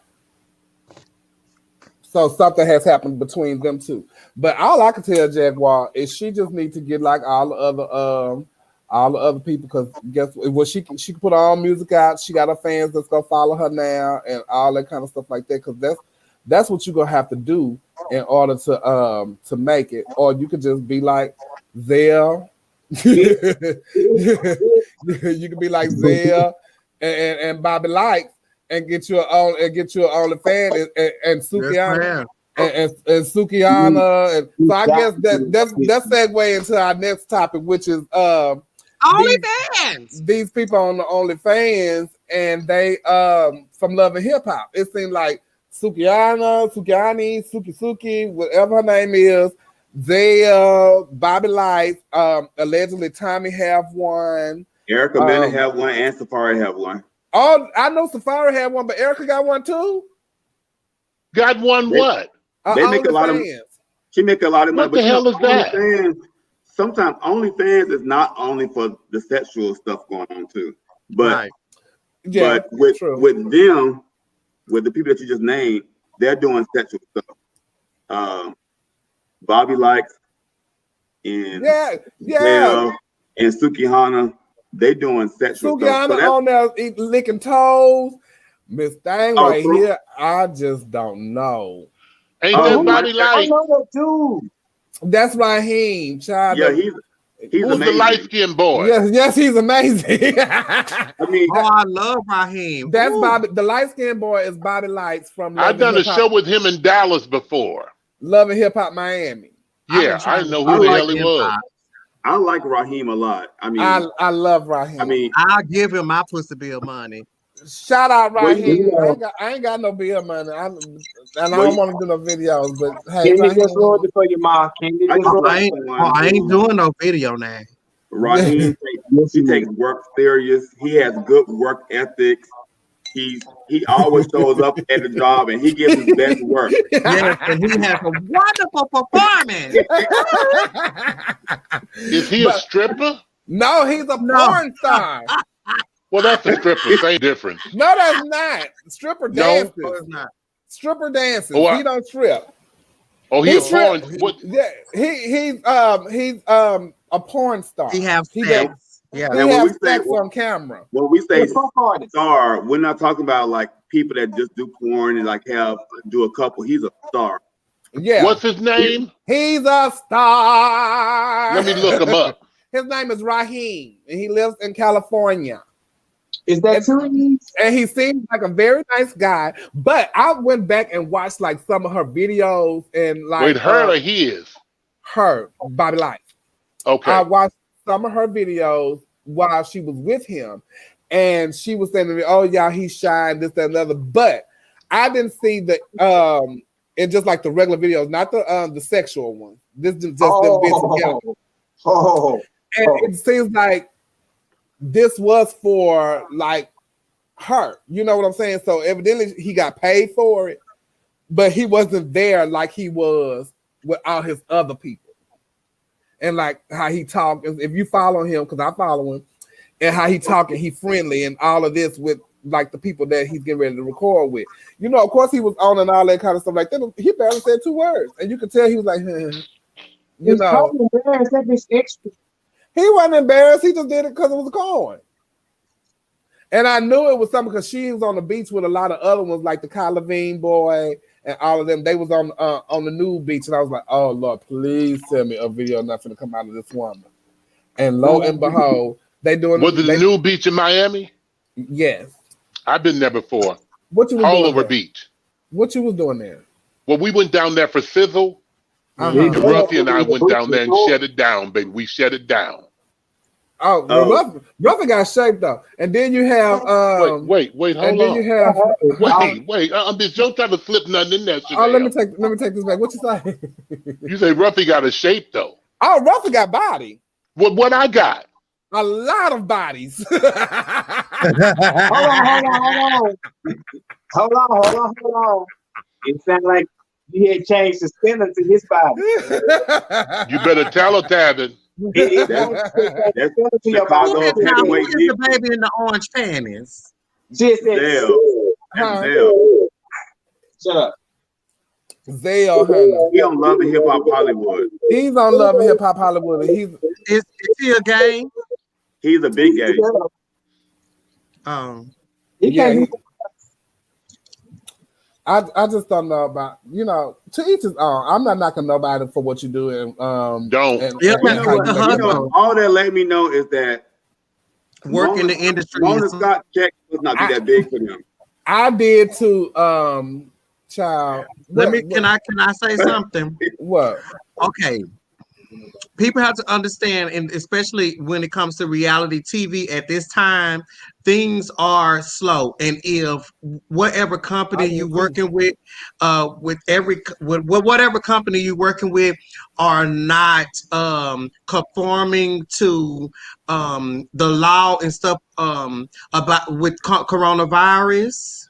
So something has happened between them two. But all I can tell Jaguar is she just needs to get like all the other people, because guess what, she can put her own music out. She got her fans that's gonna follow her now and all that kind of stuff like that. Because that's what you're gonna have to do in order to make it. Or you could just be like Zell. You could be like Zell and Bobby Likes. And get your OnlyFans and Sukiana and Sukiana, and so I guess that's segue into our next topic, which is OnlyFans. These people on the OnlyFans, and they from Love and Hip Hop. It seemed like Sukiani, Suki, whatever her name is, they Bobby Light, allegedly Tommy have one, Erica Bennett have one, and Safari have one. Oh, I know Safari had one, but Erica got one too. Got one what? They make a lot of. She make a lot of money. What the hell is that? Sometimes OnlyFans is not only for the sexual stuff going on too, but but with them, with the people that you just named, they're doing sexual stuff. Bobby Likes and and Sukihana. They doing sexual stuff. So on there licking toes. Miss Thing here, I just don't know. Ain't that Bobby Light? I know that too. That's Raheem, child. Yeah, he's who's amazing. The light-skinned boy? Yes, he's amazing. I love Raheem. That's Bobby. The light-skinned boy is Bobby Lights from. I've done a show with him in Dallas before. Love and Hip Hop Miami. Yeah, I didn't know who the hell he was. I like Raheem a lot. I mean, I love Raheem. I mean, I'll give him my pussy bill money. Shout out Raheem. I ain't got no bill money. I don't want to do no videos, but hey, Raheem, just rolled it for you, Ma. I ain't doing no video now. Raheem, he takes work serious. He has good work ethics. He always shows up at the job and he gives his best work. Yes, and he has a wonderful performance. Is he a stripper? No, he's a porn star. Well, that's a stripper. Same difference. No, that's not. Stripper dances. No, it's not. Stripper dances. Oh, he don't strip. Oh, he's porn. What? Yeah, he's a porn star. He has sex. Yeah, he has sex on camera. When we say star, we're not talking about like people that just do porn and like do a couple. He's a star. Yeah. What's his name? He's a star. Let me look him up. His name is Raheem, and he lives in California. Is that true? And he seems like a very nice guy. But I went back and watched like some of her videos and like. Wait, her or his? Her, Bobby Light. Okay. I watched some of her videos while she was with him, and she was saying to me, "Oh yeah, he's shy and this, that, and the other." But I didn't see the and just like the regular videos, not the sexual ones. This is just them bits together. And it seems like this was for like her. You know what I'm saying? So evidently he got paid for it, but he wasn't there like he was with all his other people. and like how he talk. If you follow him, because I follow him, and how he talking, he friendly and all of this with like the people that he's getting ready to record with. You know, of course he was on and all that kind of stuff like that. He barely said 2 words, and you could tell he was like, you know, embarrassed. That bitch extra. he wasn't embarrassed. He just did it because it was going. And I knew it was something because she was on the beach with a lot of other ones, like the Kyle Levine boy and all of them. They was on the nude beach, and I was like, "Oh Lord, please tell me a video not gonna come out of this woman." And lo and behold, they doing. Was it the nude beach in Miami? Yes, I've been there before. What you was all doing over there? beach? What you was doing there? Well, we went down there for sizzle. And Ruffy and I went down there and shut it down, baby. We shut it down. Oh, Ruffy got shaped though, and then you have wait, hold and then on. you have wait. Bitch, don't try to slip nothing in there. Oh, let me take this back. What you say? You say Ruffy got a shape though. Oh, Ruffy got body. What I got? A lot of bodies. Hold on. It sounds like you had changed the spelling to his body. You better tell her, Tavin. Who is the baby in the orange panties? Shut up. Zale Hunter. He on Love and Hip Hop Hollywood. He's on Love and Hip Hop Hollywood. Is he a gay? He's a big gay. Yeah. I just don't know about, you know, to each his own. I'm not knocking nobody for what you do and don't. All that let me know is that work in the industry. Mona Scott check was not be that big for them. I did too, child. Can I say something? What? Okay. People have to understand, and especially when it comes to reality TV at this time, things are slow. And if whatever company you're working with, whatever company you're working with are not conforming to the law and stuff about with coronavirus,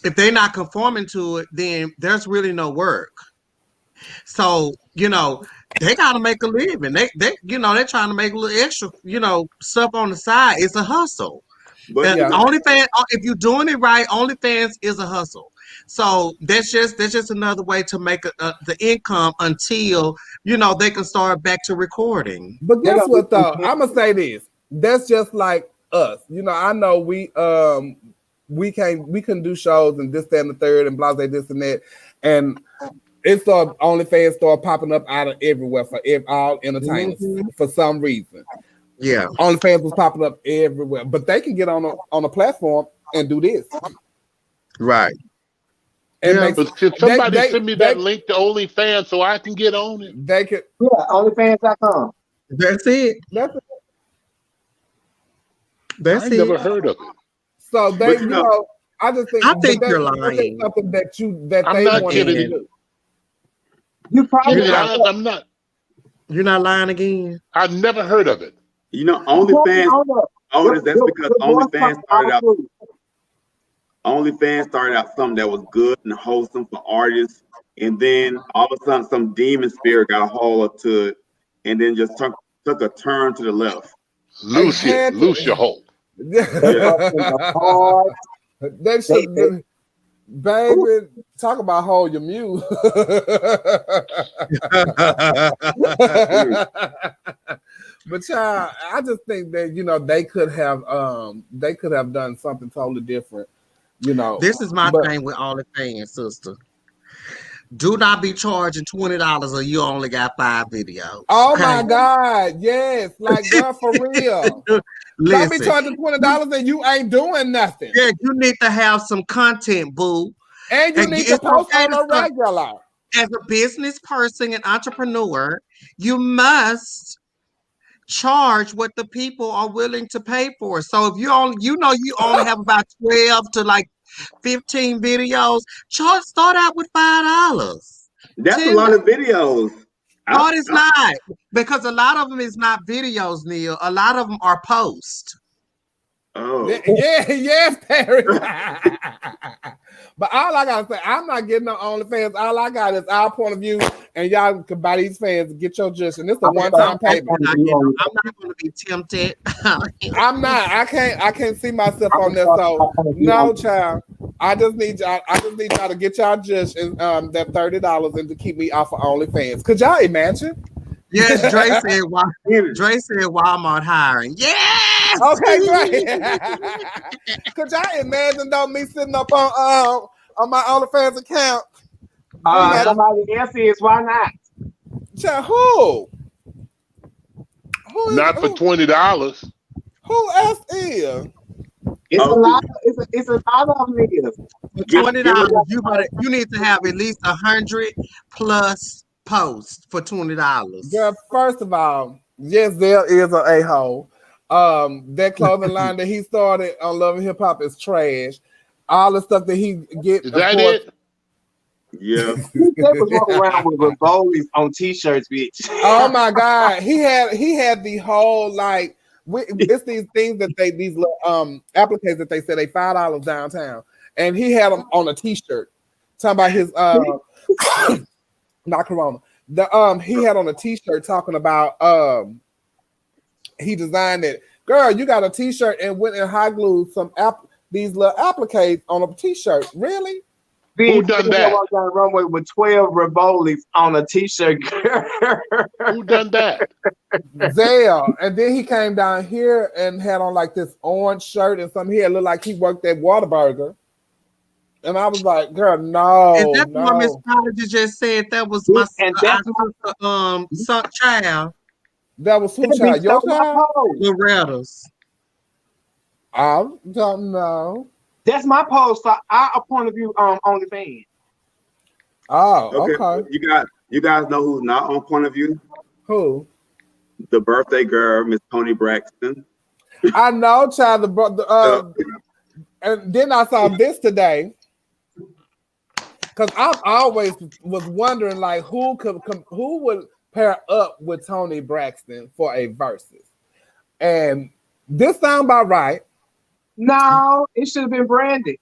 if they're not conforming to it, then there's really no work. So, you know, they gotta make a living. They you know, they're trying to make a little extra, you know, stuff on the side. It's a hustle. But OnlyFans, if you're doing it right, OnlyFans is a hustle. So that's just another way to make the income until, you know, they can start back to recording. But guess what though? I'm gonna say this. That's just like us. You know, I know we couldn't do shows and this, that, and the third and blah, this and that. And it's OnlyFans start popping up out of everywhere for all entertainers for some reason. Yeah, OnlyFans was popping up everywhere, but they can get on a platform and do this, right? And but can somebody send me that link to OnlyFans so I can get on it? They could. Yeah, OnlyFans.com. That's it. I've never heard of it. So they, you know, I think you're lying. Something that I'm they not want kidding. to do. You probably I'm not. You're not lying again. I've never heard of it. You know, OnlyFans. That's because OnlyFans started out something that was good and wholesome for artists, and then all of a sudden some demon spirit got a hold to it, and then just took a turn to the left. Loose your hold. That should, baby, talk about hold your muse. But child, I just think that, you know, they could have done something totally different. You know, this is my thing with OnlyFans, sister. Do not be charging $20 or you only got 5 videos. Oh my God, yes, like girl, for real. Don't be charging $20 and you ain't doing nothing. Yeah, you need to have some content, boo. And you need to post on a regular. As a business person and entrepreneur, you must charge what the people are willing to pay for. So if you only have about 12 to like 15 videos, start out with $5. That's a lot of videos. No, it's not, because a lot of them is not videos, Neil. A lot of them are posts. Oh, yeah, Perry. But all I gotta say, I'm not getting no OnlyFans. All I got is our point of view and y'all can buy these fans and get your just, and it's a one-time payment. I'm not going to be tempted. I'm not. I can't see myself on there. So no, child. I just need y'all to get y'all just that $30 and to keep me off of OnlyFans. Could y'all imagine? Yes, Dre said Walmart hiring. Yes. Okay, great. Could y'all imagine though me sitting up on my OnlyFans account? Somebody else is, why not? Child, who? Not for $20. Who else is? It's a lot. It's a lot of them niggas. For $20, you need to have at least 100 plus posts for $20. Girl, first of all, yes, there is an a-hole. That clothing line that he started on Love and Hip Hop is trash. All the stuff that he get. Is that it? Yeah. They was walking around with Rivoli's on t-shirts, bitch. Oh my God, he had the whole like. It's these things that these little applications that they said they $5 downtown, and he had them on a t-shirt. Talking about his not Corona. He had on a t-shirt talking about he designed it. Girl, you got a t-shirt and went and hot glued these little appliques on a t-shirt. Really? Who done that? Walked down the runway with 12 Rivolis on a t-shirt. Who done that? Zell. And then he came down here and had on like this orange shirt and something. He looked like he worked at Whataburger. And I was like, girl, no. And that's what Miss Prodigy just said. That was my son child. That was who child? Your child? Loretta's. I don't know. That's my post for our point of view on OnlyFans. Oh, okay. You guys know who's not on point of view? Who? The birthday girl, Miss Toni Braxton. I know, child. And then I saw this today. Because I always was wondering, like, who would pair up with Toni Braxton for a versus? And this sound about right. No, it should have been Brandy.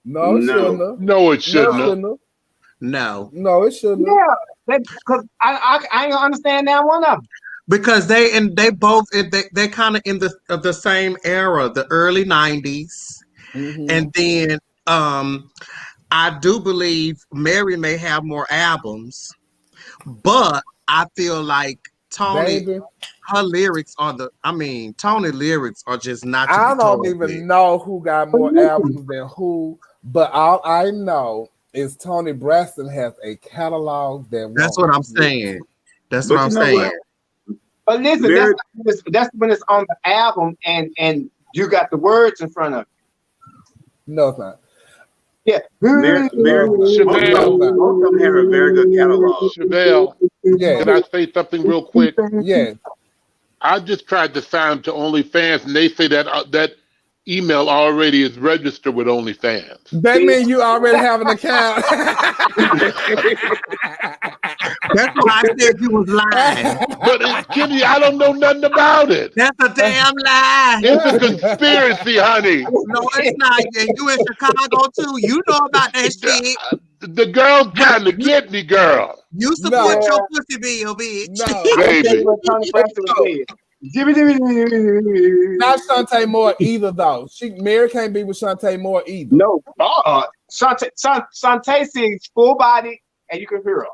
No, it shouldn't have. No, it shouldn't have. No, it shouldn't have. Yeah, because I ain't understand that one of them. Because they kind of in the same era, the early 90s. Mm-hmm. And then I do believe Mary may have more albums, but I feel like Toni, her lyrics Toni lyrics are just not. I don't even know who got more albums than who, but all I know is Toni Braxton has a catalog that. That's what I'm saying. That's what I'm saying. But listen, that's when it's on the album and you got the words in front of it. No, it's not. Yeah. Chevelle have a very good catalog. Chevelle, yeah. Can I say something real quick? Yeah. I just tried to sign to OnlyFans, and they say that that email already is registered with OnlyFans. That means you already have an account. That's why I said you was lying. But Kenny, I don't know nothing about it. That's a damn lie. It's a conspiracy, honey. No, it's not. And you in Chicago too. You know about that shit. The girl trying to get me, girl. You support your pussy bill, bitch. No, baby. Not Shantae Moore either, though. Mary can't be with Shantae Moore either. No, Shantae sings full body, and you can hear her.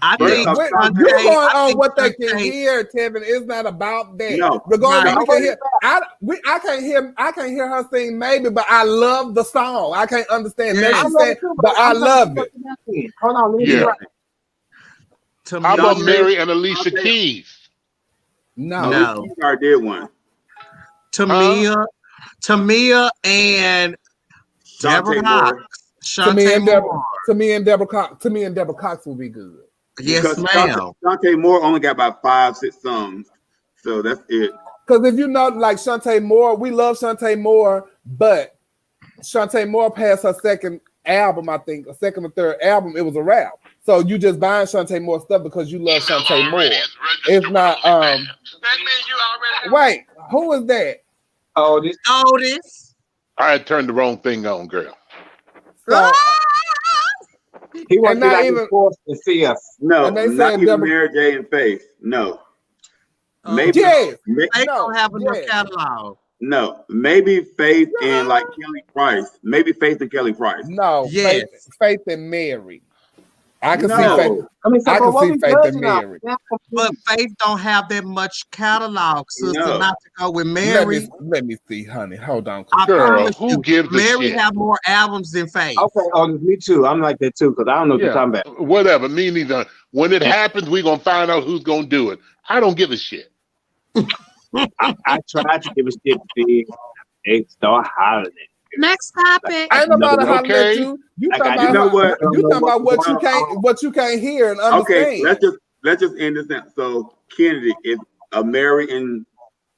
I think you're going on what they can hear, Tevin. It's not about that. No, regardless, we can hear. I can't hear her sing maybe, but I love the song. I can't understand but I love it. Hold on, let me yeah. How about Mary and Alicia Okay. Keys? No. I did one. Tamia and Deborah Cox. Tamia and Deborah Cox will be good. Yes, because ma'am. Shantae Moore only got about 5-6 songs, so that's it. Because if you know, like Shantae Moore, we love Shantae Moore, but Shantae Moore passed her second album, I think, a second or third album. It was a rap. So you just buying Shantae Moore stuff because you love Shantae Moore. It's not. Wait, who is that? Otis. Otis. I had turned the wrong thing on, girl. So, He wants And to be not like even- his Porsche and see us. No, And they not said even Deborah- Mary J. and Faith. No. Maybe. Yes. They No, don't have enough yes. catalog. No. Maybe Faith and like Kelly Price. Maybe Faith and Kelly Price. No, Yes. Faith and Mary. I can No. see Faith. I mean, so I but can what see we Faith and judging off? Mary. But Faith don't have that much catalog, sister. No. Not to go with Let Mary. me see, honey. Hold on. I Girl, promise who you, gives a Mary shit? have more albums than Faith. Okay, Otis, me too. I'm like that too, because I don't know what you're talking about. Whatever. Me neither. When it happens, we're gonna find out who's gonna do it. I don't give a shit. I tried to give a shit to they start hollering. Next topic. Ain't nobody hollering Okay. at you. You Like, talking I You know about what? you talking about what you what's can't hear and understand. Okay, let's just end this now. So Kennedy, if Mary and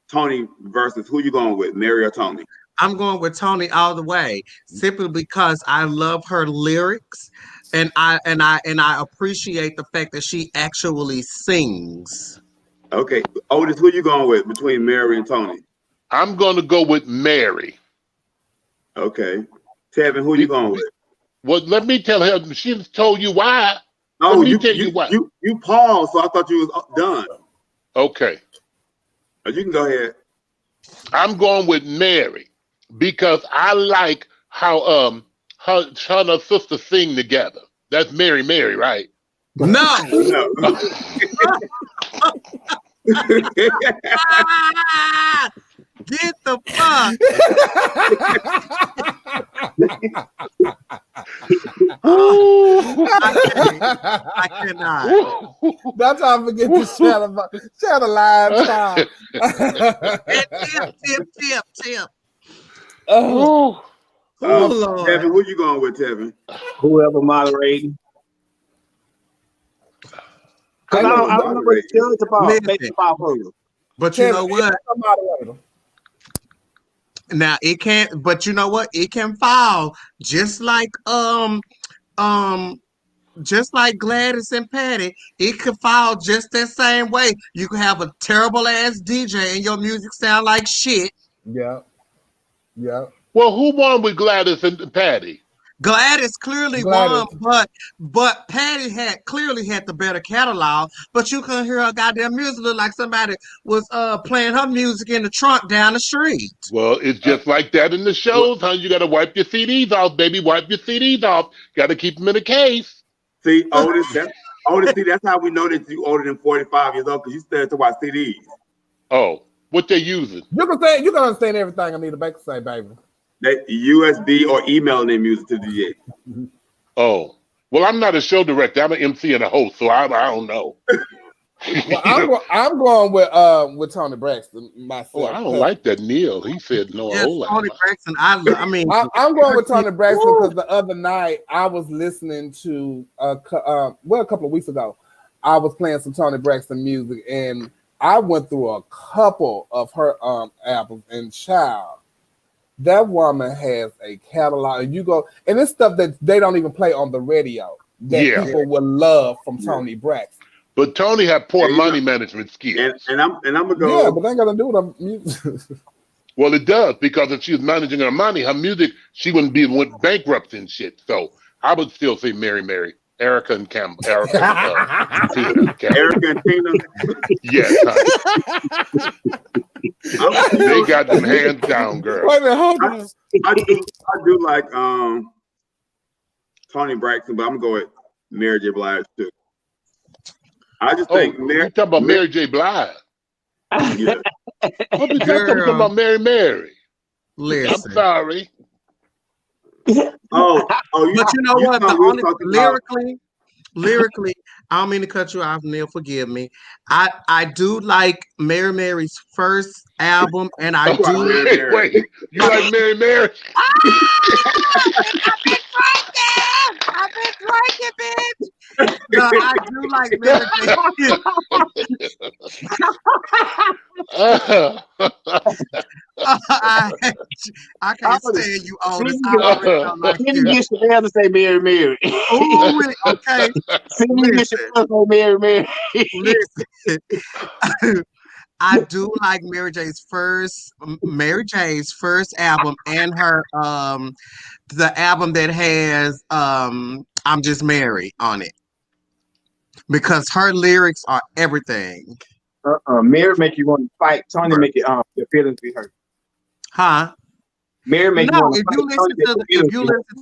Tony versus who you going with, Mary or Tony? I'm going with Tony all the way, simply because I love her lyrics, and I appreciate the fact that she actually sings. Okay, Otis, who you going with between Mary and Tony? I'm gonna go with Mary. Okay, Tevin, who you going with? Well, let me tell her. She's told you why. Oh, Let me you tell you what. you paused, so I thought you was done. Okay, You can go ahead. I'm going with Mary because I like how her and her sister sing together. That's Mary, right? No. No. Get the fuck. I cannot. That's how I forget to share the live time. Tip. Oh, Lord. Tevin, who you going with, Tevin? whoever moderating. Because I don't know what it's judged about. Listen. Based about her. But you know Tevin, what? it's a moderator. Now it can't, but you know what? It can fall just like Gladys and Patty. It could fall just that same way. You could have a terrible ass DJ and your music sound like shit. Yeah. Well, who won with Gladys and Patty? Gladys clearly won, but Patty clearly had the better catalog. But you couldn't hear her goddamn music. Look like somebody was playing her music in the trunk down the street. Well, it's just like that in the shows, huh? You got to wipe your CDs off, baby. Wipe your CDs off. Got to keep them in a case. See, Otis, that's how we know that you older than 45 years old, because you still to watch CDs. Oh, what they using? You can understand everything Anita Baker say, baby. They USB or emailing their music to DJ. Oh, well, I'm not a show director. I'm an MC and a host, so I don't know. Well, I'm going with Tony Braxton myself. Oh, I don't like that Neil. He said no. Yes, Tony Braxton. I'm going with Tony Braxton because the other night I was listening to a couple of weeks ago, I was playing some Tony Braxton music and I went through a couple of her albums, and child, that woman has a catalog. And you go, and it's stuff that they don't even play on the radio that people would love from Tony Braxton. But Tony had poor money management skills. And I'm gonna go. Yeah, but they ain't gonna do with her music. Well, it does, because if she was managing her money, her music, she wouldn't be went bankrupt and shit. So I would still say Mary, Erica and Campbell. Erica and Tina. Yes, honey. They got them hands down, girl. Wait a minute, hold on. I do like Tony Braxton, but I'm gonna go with Mary J. Blige too. I just think you talking about Mary J. Blige. Yeah. What did you talking about Mary? Listen. I'm sorry. But you know what? The only lyrically, I don't mean to cut you off, Neil. Forgive me. I do like Mary's first album, and I do. Wait, you like Mary? I've been drinking, bitch. No, I do like Mary J. I can't stand you, Otis. I already don't like you. You used to say Mary. Ooh, okay. Mary. Listen. I do like Mary J's first album and her the album that has I'm just Mary on it because her lyrics are everything. Mary make you want to fight. Tony make it your feelings be hurt. Huh? Mary make you No, want to if fight. you listen Tony make to your feelings be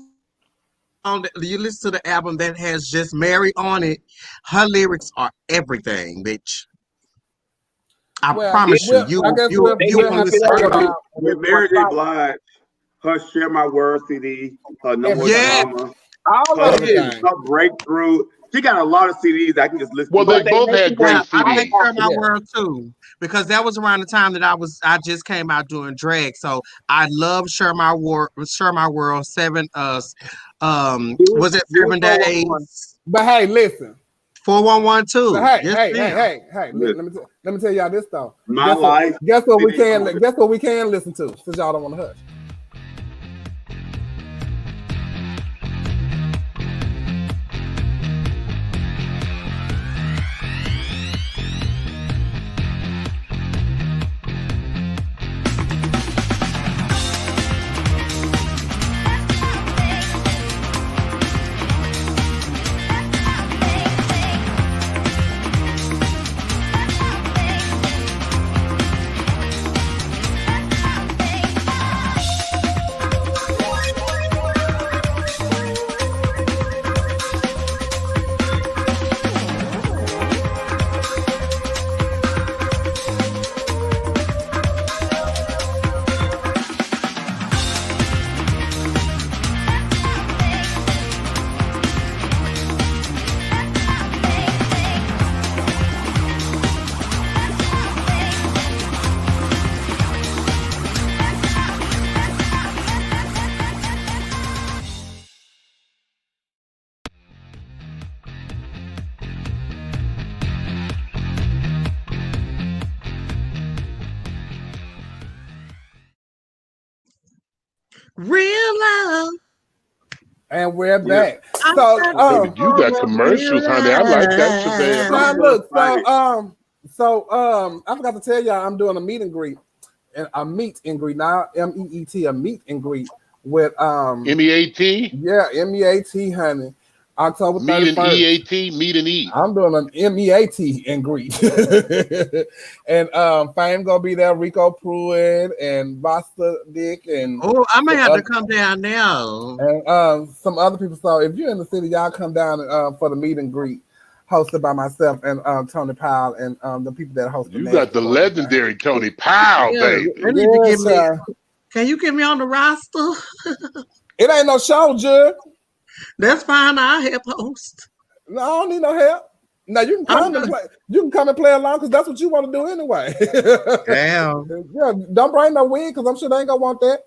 hurt. you listen to the album that has just Mary on it, her lyrics are everything, bitch. I promise you, I guess you we'll will have to listen talk to about With Mary J. Blige, her Share My Word CD, her No More Yes. Drama, All of it. everything. her Breakthrough. She got a lot of CDs I can just listen Well, to. they both had great Yeah, I take CDs. care of my world too because that was around the time that I just came out doing drag. So I love Share My World, 7 was it 7 days? But hey, listen. 4112. But hey, Yes, ma'am. let me tell y'all this though. My Life. Guess what we CD. can listen to since y'all don't want to hush. Real love. And we're back. So Baby, you got commercials, honey. I like that, Chevelle. now look, I forgot to tell y'all I'm doing a meet and greet. And a meet and greet now, MEET, a meet and greet with MEAT? Yeah, MEAT, honey. October 31st. Meet and EAT, meet and eat. I'm doing an MEAT and greet. And Fame gonna be there, Rico Pruitt and Basta Dick and I may have to come down now. And some other people. So if you're in the city, y'all come down for the meet and greet hosted by myself and Tony Powell and the people that hosted. You got the legendary Tony Powell, baby. They need to give me. Can you get me on the roster? It ain't no show, Jud. That's fine. I'll help host. No, I don't need no help. Now you can come and play. You can come and play along because that's what you want to do anyway. Damn. Yeah, don't bring no wig because I'm sure they ain't gonna want that.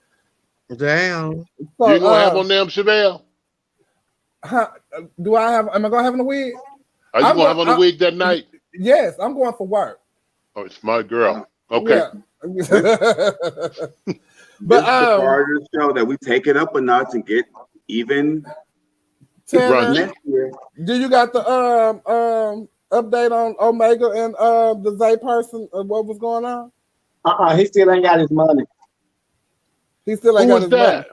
Damn. So, You gonna have on them, Chevelle? Do I have? Am I gonna have a wig? Are you gonna have on the wig that night? Yes, I'm going for work. Oh, it's my girl. Okay. Yeah. But this is the part of the show that we take it up a notch and get even. Next year. Do you got the update on Omega and the Zay person? What was going on? He still ain't got his money. He still ain't got his money.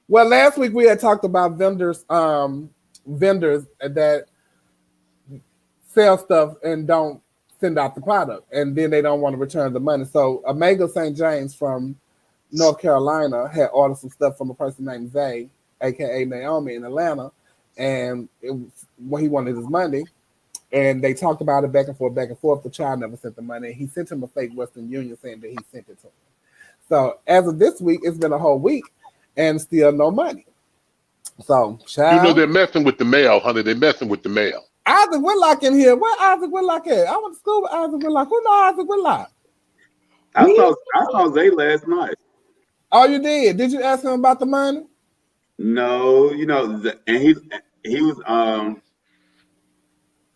Well, last week we had talked about vendors that sell stuff and don't send out the product, and then they don't want to return the money. So Omega St. James from North Carolina had ordered some stuff from a person named Zay, aka Naomi, in Atlanta, and he wanted his money. And they talked about it back and forth. The child never sent the money. He sent him a fake Western Union saying that he sent it to him. So as of this week, it's been a whole week and still no money. So, child, you know they're messing with the mail, honey. They're messing with the mail. Isaac Whitlock in here. Where Isaac Whitlock at? I went to school with Isaac Whitlock. Who know Isaac Whitlock? I saw Zay last night. Oh, you did? Did you ask him about the money? No, you know, and he was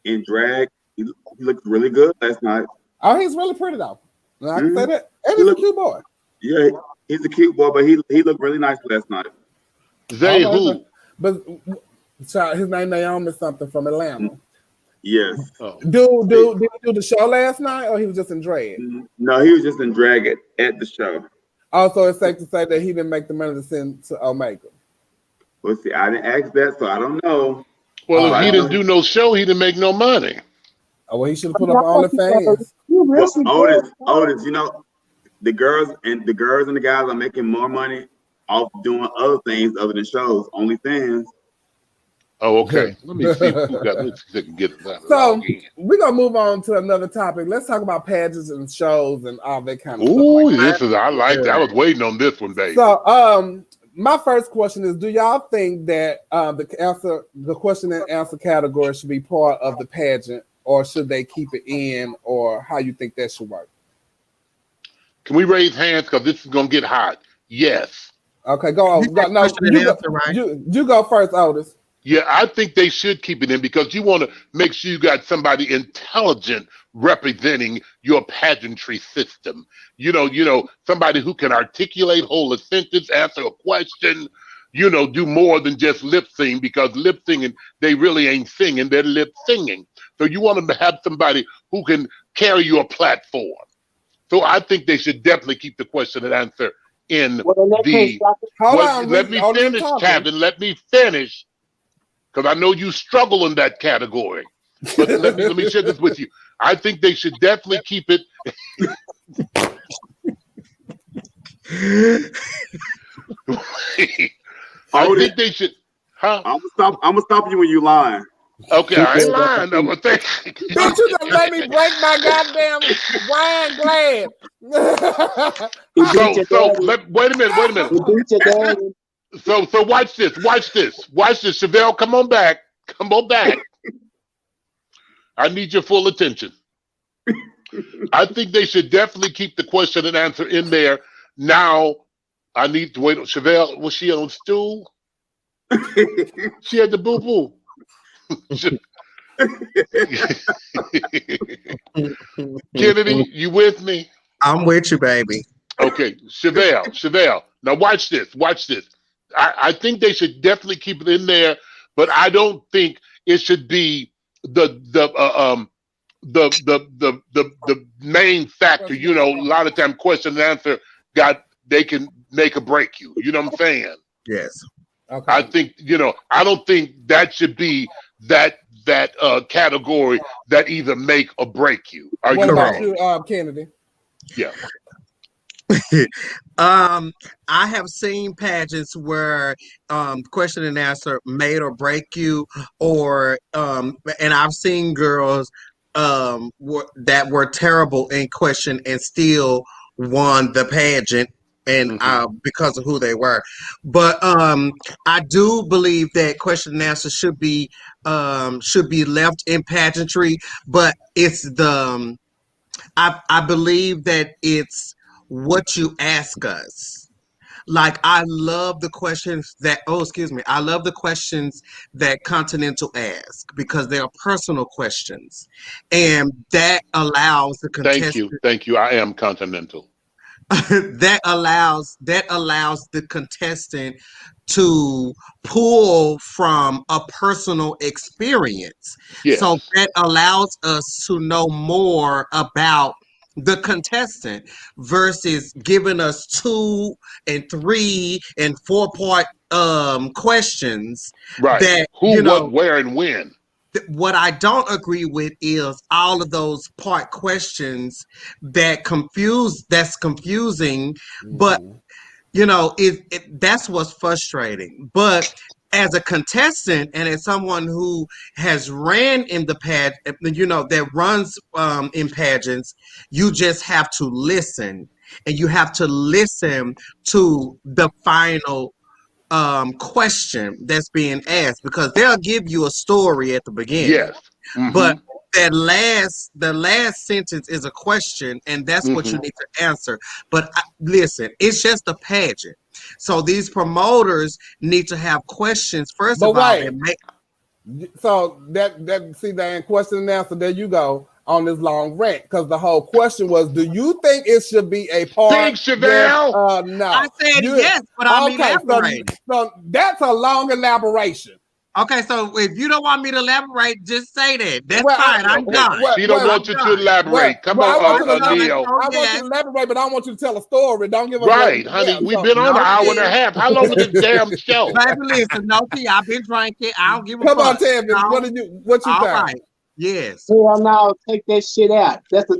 in drag. He looked really good last night. Oh, he's really pretty though. I can say that. And he's a cute boy. Yeah, he's a cute boy, but he looked really nice last night. Zay who? But his name Naomi something from Atlanta. Yes. Oh. Did he do the show last night, or he was just in drag? No, he was just in drag at the show. Also, it's safe to say that he didn't make the money to send to Omega. Well, see, I didn't ask that, so I don't know. Well, if he didn't do no show, he didn't make no money. Oh, well, he should have put up OnlyFans. Otis, you know, the girls and the guys are making more money off doing other things other than shows. OnlyFans. Oh, okay. Let me see if we got. Let's see if we can get that. So we're gonna move on to another topic. Let's talk about pageants and shows and all that kind of stuff. Ooh, I like that. I was waiting on this one, baby. So, my first question is: do y'all think that the question and answer category should be part of the pageant, or should they keep it in, or how you think that should work? Can we raise hands because this is gonna get hot? Yes. Okay, go on. You go first, Otis. Yeah, I think they should keep it in because you want to make sure you got somebody intelligent representing your pageantry system. You know, somebody who can articulate, hold a sentence, answer a question, do more than just lip sing, because lip singing, they really ain't singing, they're lip singing. So you want to have somebody who can carry your platform. So I think they should definitely keep the question and answer in the. Let me finish, Kevin. Let me finish. Because I know you struggle in that category. But let me share this with you. I think they should definitely keep it. I think they should. Huh? I'm gonna stop you when you lying. Okay, I ain't lying. I'm gonna think. Bitch, you just let me break my goddamn wine glass. Wait a minute. So watch this. Chevelle, come on back. I need your full attention. I think they should definitely keep the question and answer in there. Now, I need to wait. Chevelle, was she on stool? She had the boo-boo. Kennedy, you with me? I'm with you, baby. Okay, Chevelle. Now watch this. I think they should definitely keep it in there, but I don't think it should be the main factor. A lot of time question and answer they can make or break you. You know what I'm saying? Yes. Okay. I think I don't think that should be that category that either make or break you. What about you, Kennedy? Yeah. I have seen pageants where question and answer made or break you, or and I've seen girls that were terrible in question and still won the pageant, and because of who they were. But I do believe that question and answer should be left in pageantry, but it's the I believe that it's what you ask us. Like, I love the questions that Continental ask, because they are personal questions, and that allows the contestant. Thank you. I am Continental. that allows the contestant to pull from a personal experience. Yes. So that allows us to know more about the contestant versus giving us 2 and 3 and 4 part questions. Right. That who, what, where, and when. What I don't agree with is all of those part questions that's confusing, but that's what's frustrating. But as a contestant and as someone who has ran in the that runs in pageants, you just have to listen, and you have to listen to the final question that's being asked, because they'll give you a story at the beginning. Yes. But the last sentence is a question, and that's what you need to answer. But listen, it's just a pageant. So these promoters need to have questions first of all. So that question and answer, there you go on this long rant, because the whole question was, do you think it should be a part? Thanks, Chevelle. No. I said yes, but I'm elaborating. So that's a long elaboration. Okay, so if you don't want me to elaborate, just say that. That's Well, fine. I'm done. She don't want you to elaborate. Come I want on, you to Neil. I want you to elaborate, but I don't want you to tell a story. Don't give us Right, honey. We've been on an hour and a half. How long is this damn show? Baby, listen, no tea. I've been drinking. I don't give a Come fuck. on, Tavis. No. What you think? All right. Yes. Well, now take that shit out. That's a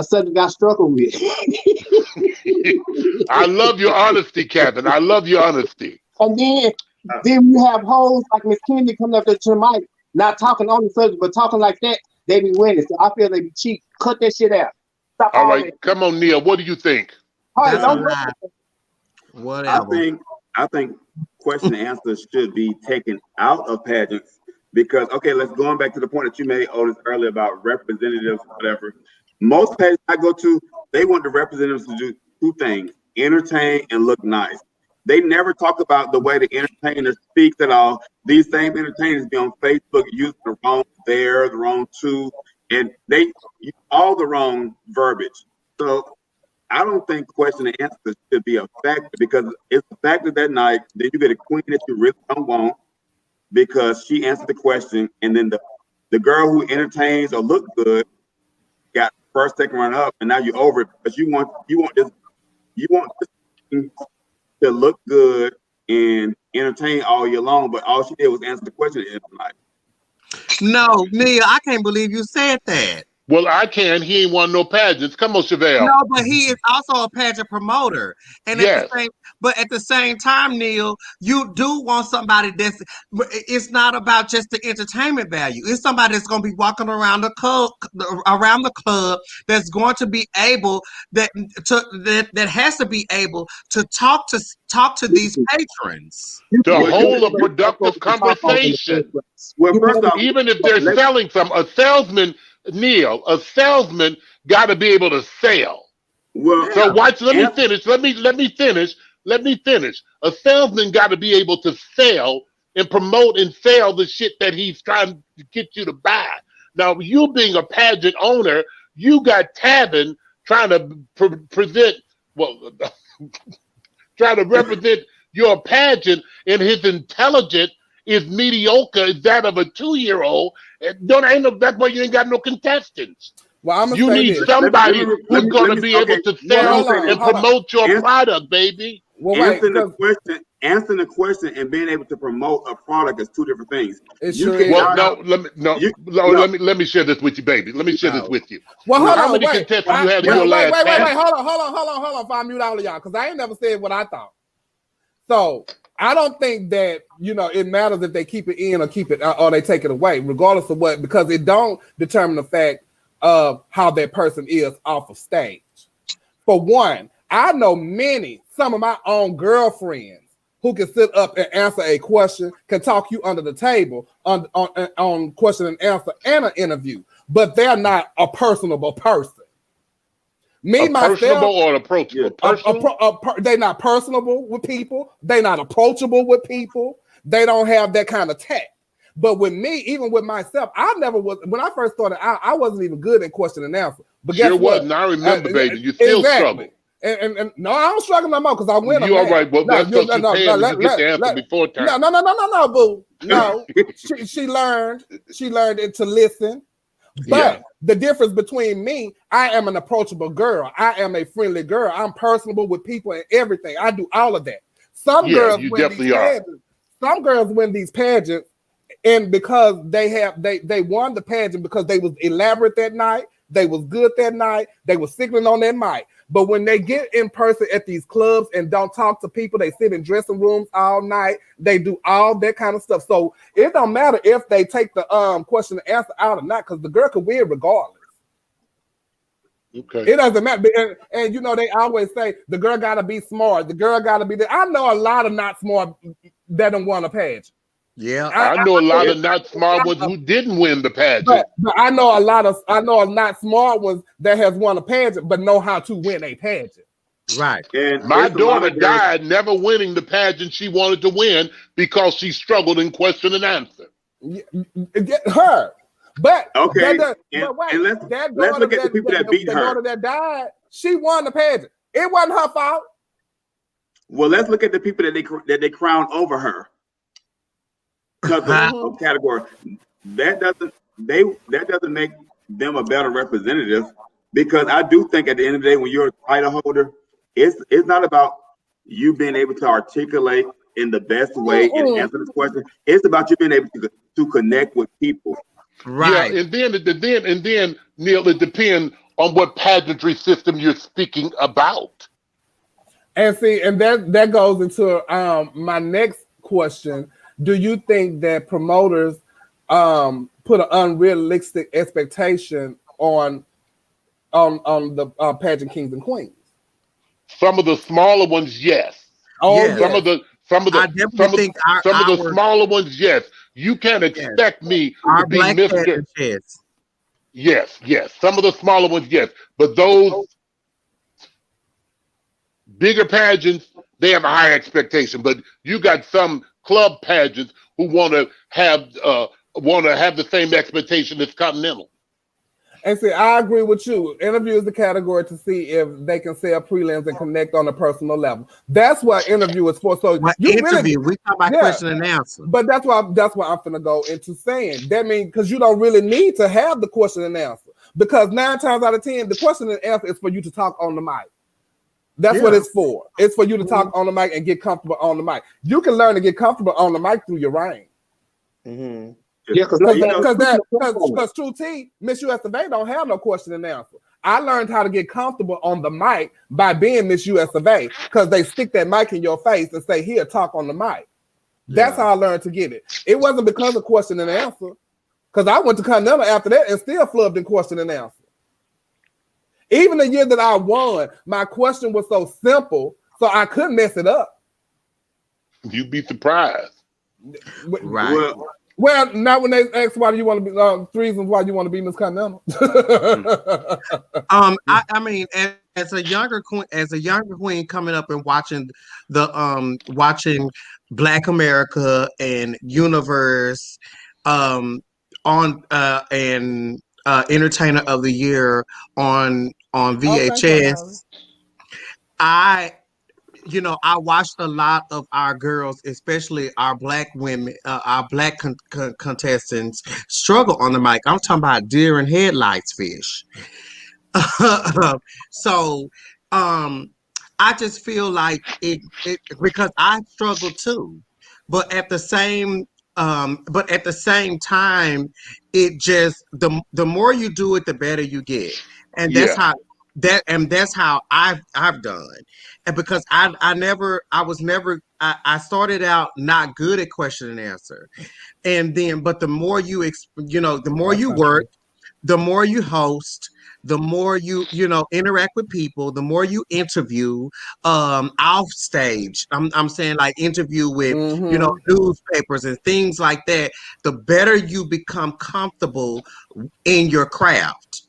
subject I struggle with. I love your honesty, Kevin. I love your honesty. And then you have hoes like Miss Kendi coming up there to the mic, not talking on the subject, but talking like that. They be winning. So I feel they be cheap. Cut that shit out. Stop all right, come on, Neil. What do you think? Whatever. I think question and answers should be taken out of pageants because let's going back to the point that you made, Otis, earlier about representatives, whatever. Most pageants I go to, they want the representatives to do two things: entertain and look nice. They never talk about the way the entertainer speaks at all. These same entertainers be on Facebook using the wrong there, the wrong to, and they use all the wrong verbiage. So I don't think question and answer should be a factor because it's a factor that night. Then you get a queen that you really don't want because she answered the question, and then the girl who entertains or looks good got first, second run up, and now you're over it. But you want this to look good and entertain all year long, but all she did was answer the question at the end of the night. No, Neil, I can't believe you said that. Well, I can. He ain't won no pageants. Come on, Chevelle. No, but he is also a pageant promoter. And at the same time, Neil, you do want somebody it's not about just the entertainment value. It's somebody that's going to be walking around the club that's going to be able that has to be able to talk to these patrons. To hold a productive conversation. Well, first off, even if they're selling a salesman, Neil, a salesman got to be able to sell. Well, so watch. Let me finish. Let me finish. A salesman got to be able to sell and promote and sell the shit that he's trying to get you to buy. Now, you being a pageant owner, you got Tavin trying to trying to represent your pageant, and his intelligence is mediocre as that of a 2-year-old. That's why you ain't got no contestants. Well, you need somebody who's going to be able to sell and promote your product, baby. Well, answering the question and being able to promote a product is two different things. Let me share this with you, baby. Let me share this with you. Well, how many contestants you had in your last pageant? Hold on. If I mute all of y'all, because I ain't never said what I thought. So I don't think that, it matters if they keep it in or keep it or they take it away, regardless of what, because it don't determine the fact of how that person is off of stage. For one, I know some of my own girlfriends who can sit up and answer a question, can talk you under the table on question and answer and an interview, but they're not a personable person. Personable or approachable? They're not personable with people. They're not approachable with people. They don't have that kind of tact. But with me, even with myself, I never was. When I first started, I wasn't even good at question and answer. But guess what? Wasn't. I remember, baby. You still struggle. And no, I don't struggle no more because I win. You all right? Well, that's what you get the answer before time. No, boo. No, she learned it to listen. But the difference between me, I am an approachable girl. I am a friendly girl. I'm personable with people and everything. I do all of that. Some girls win these pageants, and because they won the pageant because they was elaborate that night, they was good that night, they was signaling on that mic. But when they get in person at these clubs and don't talk to people, they sit in dressing rooms all night. They do all that kind of stuff. So it don't matter if they take the question and answer out or not, because the girl could win regardless. Okay. It doesn't matter. And they always say the girl gotta be smart. The girl gotta be there. I know a lot of not smart that don't want a pageant. Yeah, I know a lot of not smart ones who didn't win the pageant. But I know a not smart ones that has won a pageant, but know how to win a pageant. Right. And my daughter died never winning the pageant she wanted to win because she struggled in question and answer. Her. But okay, let's look at the people that beat her. The daughter that died, she won the pageant. It wasn't her fault. Well, let's look at the people that they crowned over her. because of category. That doesn't make them a better representative, because I do think at the end of the day, when you're a title holder, it's not about you being able to articulate in the best way and answer this question. It's about you being able to connect with people. Right. Yeah, and then Neil, it depends on what pageantry system you're speaking about. And see, and that goes into my next question. Do you think that promoters put an unrealistic expectation on the pageant kings and queens? Some of the smaller ones, yes. Oh, yes. Some of the smaller ones, yes. You can't expect me to be Mr. Yes. Some of the smaller ones, yes. But those bigger pageants, they have a higher expectation. But you got some club pageants who want to have the same expectation as Continental. And see, I agree with you. Interview is the category to see if they can sell prelims and connect on a personal level. That's what interview is for. So we talk about question and answer. But that's why I'm finna go into saying. That means because you don't really need to have the question and answer. Because 9 times out of 10, the question and answer is for you to talk on the mic. That's what it's for. It's for you to talk on the mic and get comfortable on the mic. You can learn to get comfortable on the mic through your reign. Mm-hmm. Yeah, because True T, Miss US of A don't have no question and answer. I learned how to get comfortable on the mic by being Miss US of A, because they stick that mic in your face and say, "Here, talk on the mic." That's how I learned to get it. It wasn't because of question and answer, because I went to Continental after that and still flubbed in question and answer. Even the year that I won, my question was so simple, so I couldn't mess it up. You'd be surprised. Right. Well, not when they ask why do you want to be 3 reasons why you want to be Miss Continental. I mean, as a younger queen coming up and watching watching Black America and Universe and Entertainer of the Year on VHS. I watched a lot of our girls, especially our Black women, our Black contestants, struggle on the mic. I'm talking about deer and headlights fish. So I just feel like it because I struggle too, but at the same time, it just the more you do it, the better you get, and that's that's how I've done. And because I started out not good at question and answer, and then but the more the more you work, the more you host, the more you interact with people, the more you interview off stage. I'm saying like interview with newspapers and things like that. The better you become comfortable in your craft,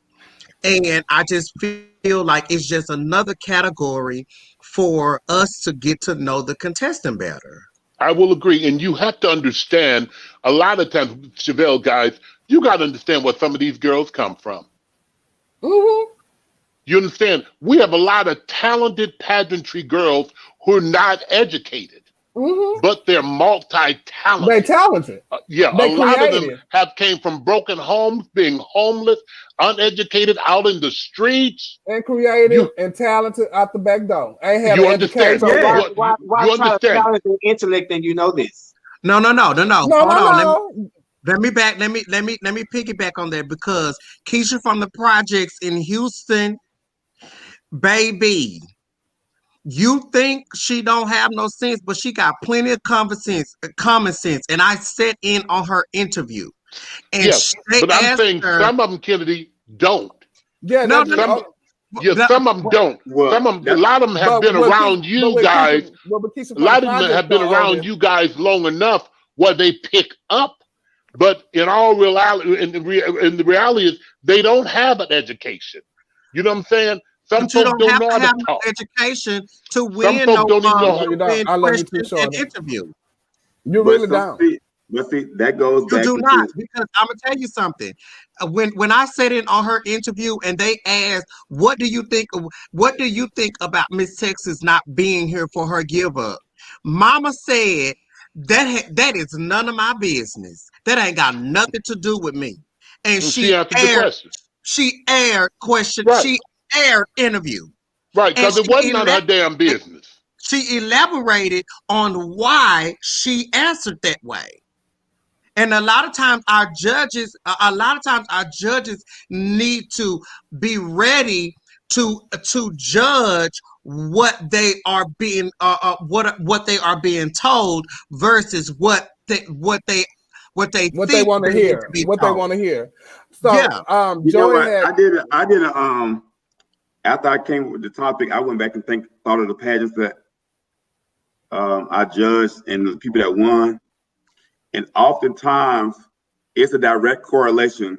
and I just feel like it's just another category for us to get to know the contestant better. I will agree. And you have to understand, a lot of times, Chevelle, guys, you got to understand where some of these girls come from. Mm-hmm. You understand? We have a lot of talented pageantry girls who are not educated, but they're multi-talented. They're talented. A lot of them have came from broken homes, being homeless, uneducated, out in the streets. And creative and talented out the back door. Ain't have education. So why try to challenge the intellect and you know this? No. Hold on. Let me piggyback on that, because Keisha from the projects in Houston, baby, you think she don't have no sense, but she got plenty of common sense. And I sat in on her interview. And but I'm saying some of them, Kennedy, don't. Yeah, some of them don't. A lot of them have been around you guys. A lot of them have been around you guys long enough where they pick up. But in all reality, in the reality is they don't have an education. You know what I'm saying? Some folks don't know how to talk. Education to win. Some folks don't even know how to interview. You really don't. But see, that goes back. You do not, because I'm gonna tell you something. When I sat in on her interview and they asked, "What do you think about Miss Texas not being here for her give up?" Mama said that is none of my business. That ain't got nothing to do with me. And she answered the question. She aired question. Right. She aired interview. Right, because it wasn't none of her damn business. She elaborated on why she answered that way. And a lot of times our judges need to be ready to judge what they are being what they are being told versus what they want to hear. They want to hear. So yeah. You know what? I did a after I came up with the topic, I went back and thought of the pageants that I judged and the people that won. And oftentimes it's a direct correlation.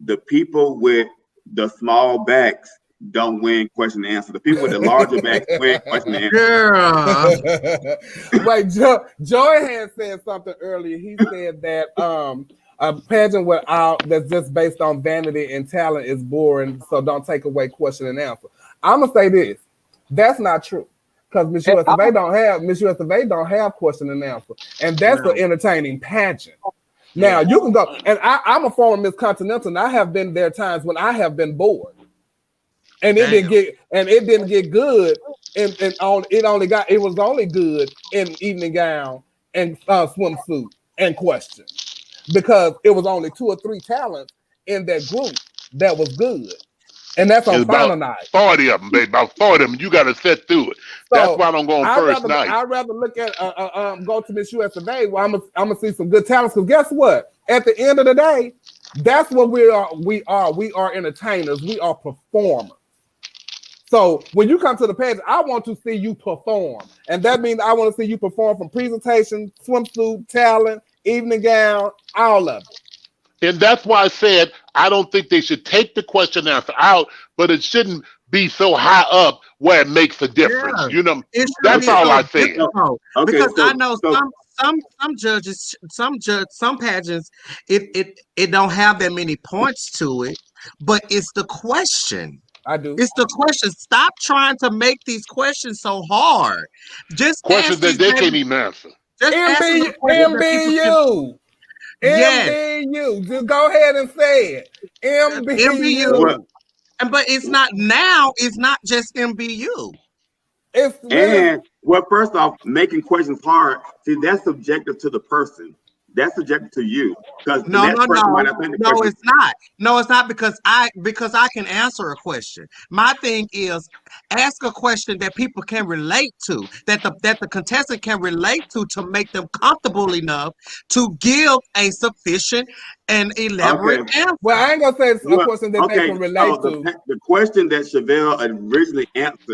The people with the small backs don't win question and answer. The people with the larger backs win question and answer. Yeah. Wait, Joy had said something earlier. He said that a pageant that's just based on vanity and talent is boring, so don't take away question and answer. I'm gonna say this. That's not true. Because Miss USA don't have question and answer, and that's an entertaining pageant. Now you can go, and I'm a former Miss Continental, and I have been there times when I have been bored, and it didn't get good, it was only good in evening gown and swimsuit and question, because it was only 2 or 3 talents in that group that was good. And that's on final night. 40 of them, baby. About 40 of them. You got to sit through it. So that's why I don't go on first night. I'd rather look at go to Miss USA where I'm gonna see some good talents. Because guess what? At the end of the day, that's what we are. We are entertainers. We are performers. So when you come to the pageant, I want to see you perform, and that means I want to see you perform from presentation, swimsuit, talent, evening gown, all of it. And that's why I said I don't think they should take the question and answer out, but it shouldn't be so high up where it makes a difference. Yeah. You know, that's all I said. Okay, because I know some judges, some pageants, it don't have that many points to it, but it's the question. I do. It's the question. Stop trying to make these questions so hard. Just questions that they can't even answer. MBU. MBU. Just go ahead and say it. MBU. But it's not now. It's not just MBU. It's really, and first off, making questions hard. See, that's subjective to the person. That's subjective to you. No, it's not. No, it's not because I can answer a question. My thing is ask a question that people can relate to, that the contestant can relate to make them comfortable enough to give a sufficient and elaborate answer. Well, I ain't gonna say it's a question that they can relate to. The question that Chevelle originally asked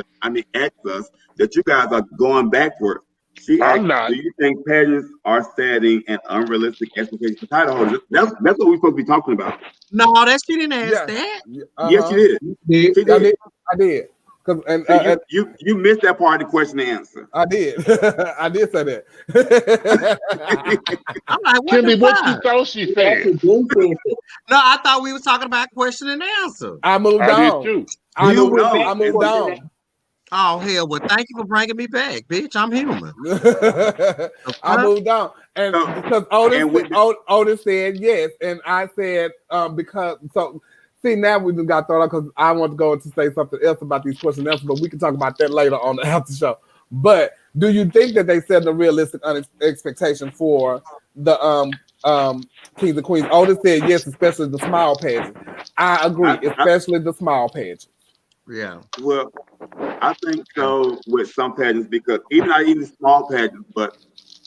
us that you guys are going backward. She asked, do you think pageants are setting an unrealistic expectation for title holders? That's what we're supposed to be talking about. No, she didn't ask that. Yes, you did. She did. I did. You missed that part of the question and answer. I did. I did say that. I'm like, what you thought she said? No, I thought we were talking about question and answer. I moved on. I did too. I moved on. Oh hell! Well, thank you for bringing me back, bitch. I'm human. I moved on, and because Otis said yes, and I said because so. See, now we just got thrown out because I want to go to say something else about these questions and answers, but we can talk about that later on the after show. But do you think that they set a realistic expectation for the Kings and Queens? Otis said yes, especially the small pageant. I agree, especially the small pageant. Yeah. Well, I think so with some pageants because not even small pageants, but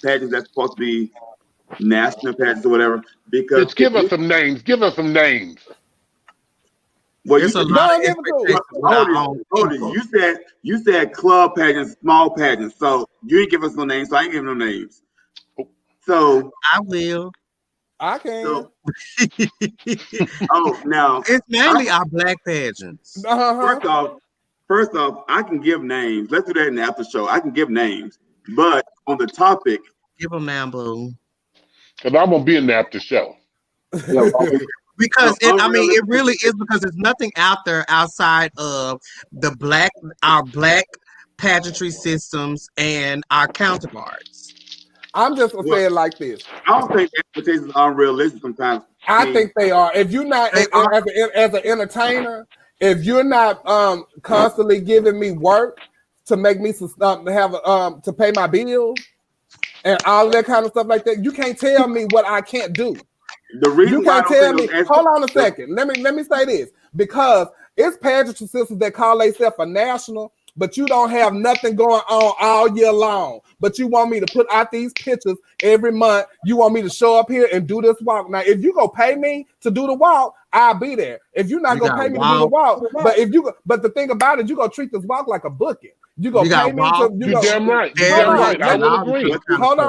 pageants that's supposed to be national pageants or whatever. Because just give us some names. Give us some names. Well, you said club pageants, small pageants. So you didn't give us no names, so I ain't giving no names. So I will. I can. So, now it's mainly our black pageants. First off, I can give names. Let's do that in the after show. I can give names, but on the topic, give them now, boo. Because I'm gonna be in the after show. Because it really is because there's nothing out there outside of our black pageantry systems and our counterparts. I'm just gonna say it like this. I don't think expectations are unrealistic sometimes. I think they are. If you're not as an entertainer, if you're not constantly giving me work to make me to have to pay my bills and all that kind of stuff like that, you can't tell me what I can't do. The reason you can't tell me. Hold on a second. Let me say this, because it's pageantry systems that call themselves a national, but you don't have nothing going on all year long. But you want me to put out these pictures every month. You want me to show up here and do this walk. Now, if you go pay me to do the walk, I'll be there. If you're not gonna pay me to do the walk, but the thing about it, you gonna treat this walk like a booking. You gonna pay me to You're damn right. You're damn right. I will agree. Hold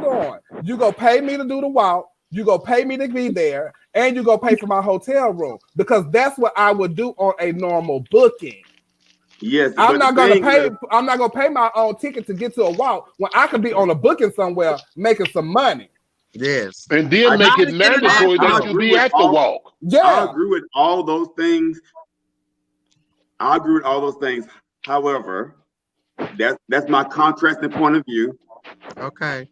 on. You go pay me to do the walk. You go pay me to be there, and you go pay for my hotel room, because that's what I would do on a normal booking. Yes, I'm not gonna pay my own ticket to get to a walk when I could be on a booking somewhere making some money. Yes, and then make it mandatory that you be at the walk. Yeah, I agree with all those things. However, that's my contrasting point of view. Okay.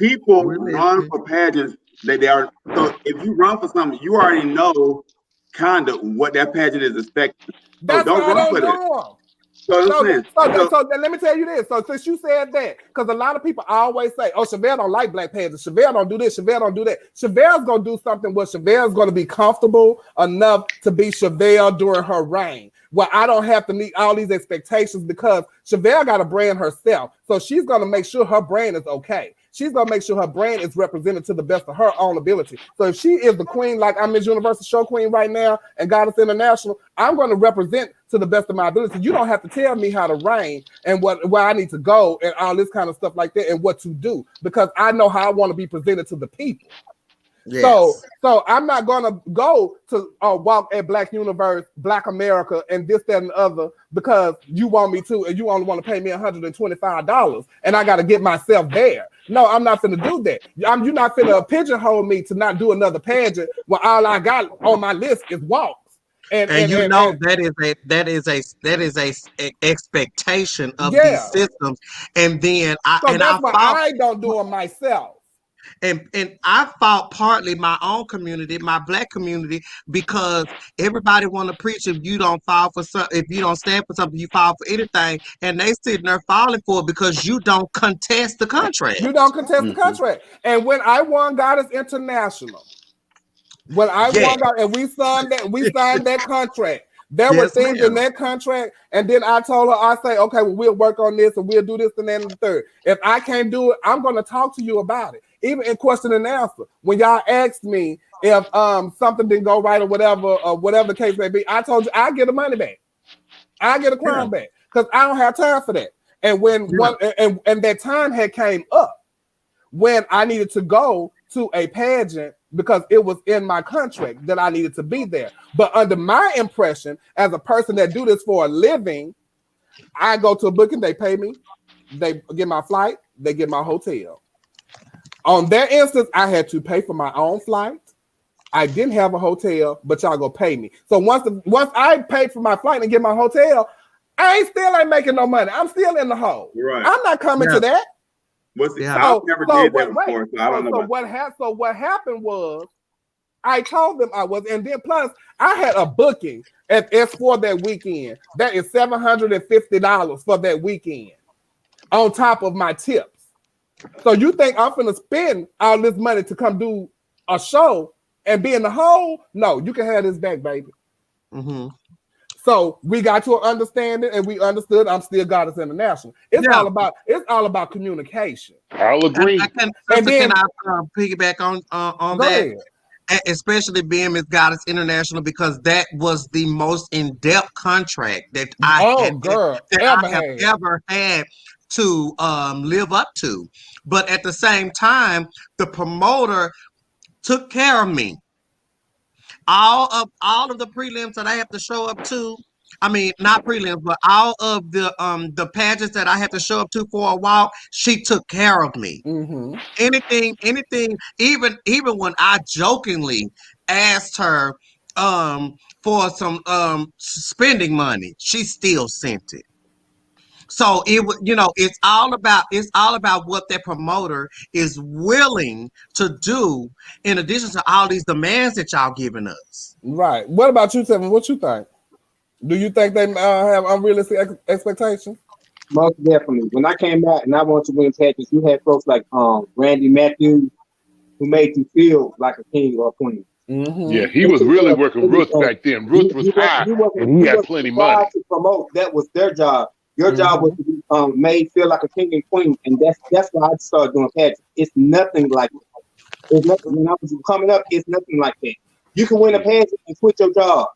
People run for pageants. They are, so if you run for something, you already know kind of what that pageant is expecting. So don't run for it. So let me tell you this. So since you said that, because a lot of people always say, "Oh, Chevelle don't like black pageants. Chevelle don't do this. Chevelle don't do that." Chevelle's gonna do something where Chevelle's gonna be comfortable enough to be Chevelle during her reign, where I don't have to meet all these expectations, because Chevelle got a brand herself. So she's gonna make sure her brand is okay. She's gonna make sure her brand is represented to the best of her own ability. So if she is the queen, like I'm Miss Universal Show Queen right now and Goddess International, I'm gonna represent to the best of my ability. You don't have to tell me how to reign and where I need to go and all this kind of stuff like that and what to do, because I know how I want to be presented to the people. Yes. So I'm not gonna go to walk at Black Universe, Black America, and this, that, and the other because you want me to, and you only want to pay me $125, and I got to get myself there. No, I'm not finna do that. You're not finna pigeonhole me to not do another pageant when all I got on my list is walks. And that is a expectation of these systems, and then I don't do it myself. And I fought partly my own community, my Black community, because everybody want to preach if you don't fall for something, if you don't stand for something, you fall for anything, and they sitting there falling for it because you don't contest the contract. You don't contest the contract. And when I won Goddess International, won and we signed that contract. There were things in that contract, and then I told her, I say, okay, well, we'll work on this and we'll do this and that and the third. If I can't do it, I'm going to talk to you about it. Even in question and answer, when y'all asked me if something didn't go right or whatever the case may be, I told you I get the money back. I get a crown back because I don't have time for that. And when and that time had came up when I needed to go to a pageant because it was in my contract that I needed to be there. But under my impression, as a person that do this for a living, I go to a booking, they pay me, they get my flight, they get my hotel. On that instance, I had to pay for my own flight. I didn't have a hotel, but y'all go pay me. So once I paid for my flight and get my hotel, I still ain't making no money. I'm still in the hole. Right. I'm not coming to that. I never did that before, so I don't know. So what happened was, I told them I was, and then plus I had a booking at S4 that weekend. That is $750 for that weekend, on top of my tips. So you think I'm gonna spend all this money to come do a show and be in the hole? No, you can have this back, baby. Mm-hmm. So we got to understand it, and we understood. I'm still Goddess International. It's all about communication. I'll agree. Can I piggyback on that? Ahead. Especially being Miss Goddess International, because that was the most in-depth contract that I have ever had to live up to. But at the same time, the promoter took care of me. All of the prelims that I have to show up to, I mean, not prelims, but all of the pageants that I have to show up to for a while, she took care of me. Mm-hmm. Anything, even when I jokingly asked her for some spending money, she still sent it. So it's all about what that promoter is willing to do in addition to all these demands that y'all giving us. Right. What about you, Tevin? What you think? Do you think they have unrealistic expectations? Most definitely. When I came out and I wanted to win pageants, you had folks like Randy Matthews who made you feel like a king or a queen. Mm-hmm. Yeah, he was really working Ruth back then. Ruth was high, and he had plenty of money. To promote, that was their job. Your job was to be made feel like a king and queen, and that's why I started doing pageants. It's nothing like that. It's nothing. When I was coming up, it's nothing like that. You can win a pageant and quit your job.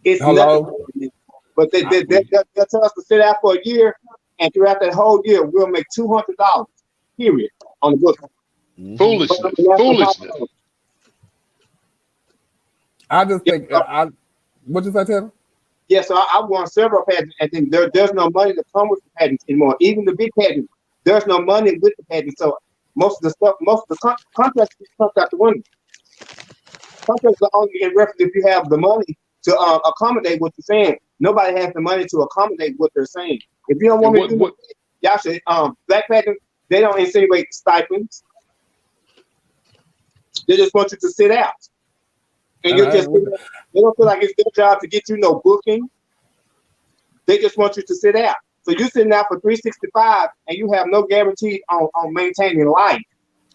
It's nothing like that. But they'll tell us to sit out for a year, and throughout that whole year, we'll make $200, period, on the book. Foolishness. I just think, what you say, Tim? Yeah, so I won several pageants, and then there's no money to come with the pageants anymore. Even the big pageants, there's no money with the pageants. So most of the contracts comes out the window. Contracts are only in reference if you have the money to accommodate what you're saying. Nobody has the money to accommodate what they're saying. If you don't want me to do y'all should, black pageants, they don't insinuate stipends. They just want you to sit out. And they don't feel like it's their job to get you no booking. They just want you to sit out. So you're sitting out for 365 and you have no guarantee on maintaining life.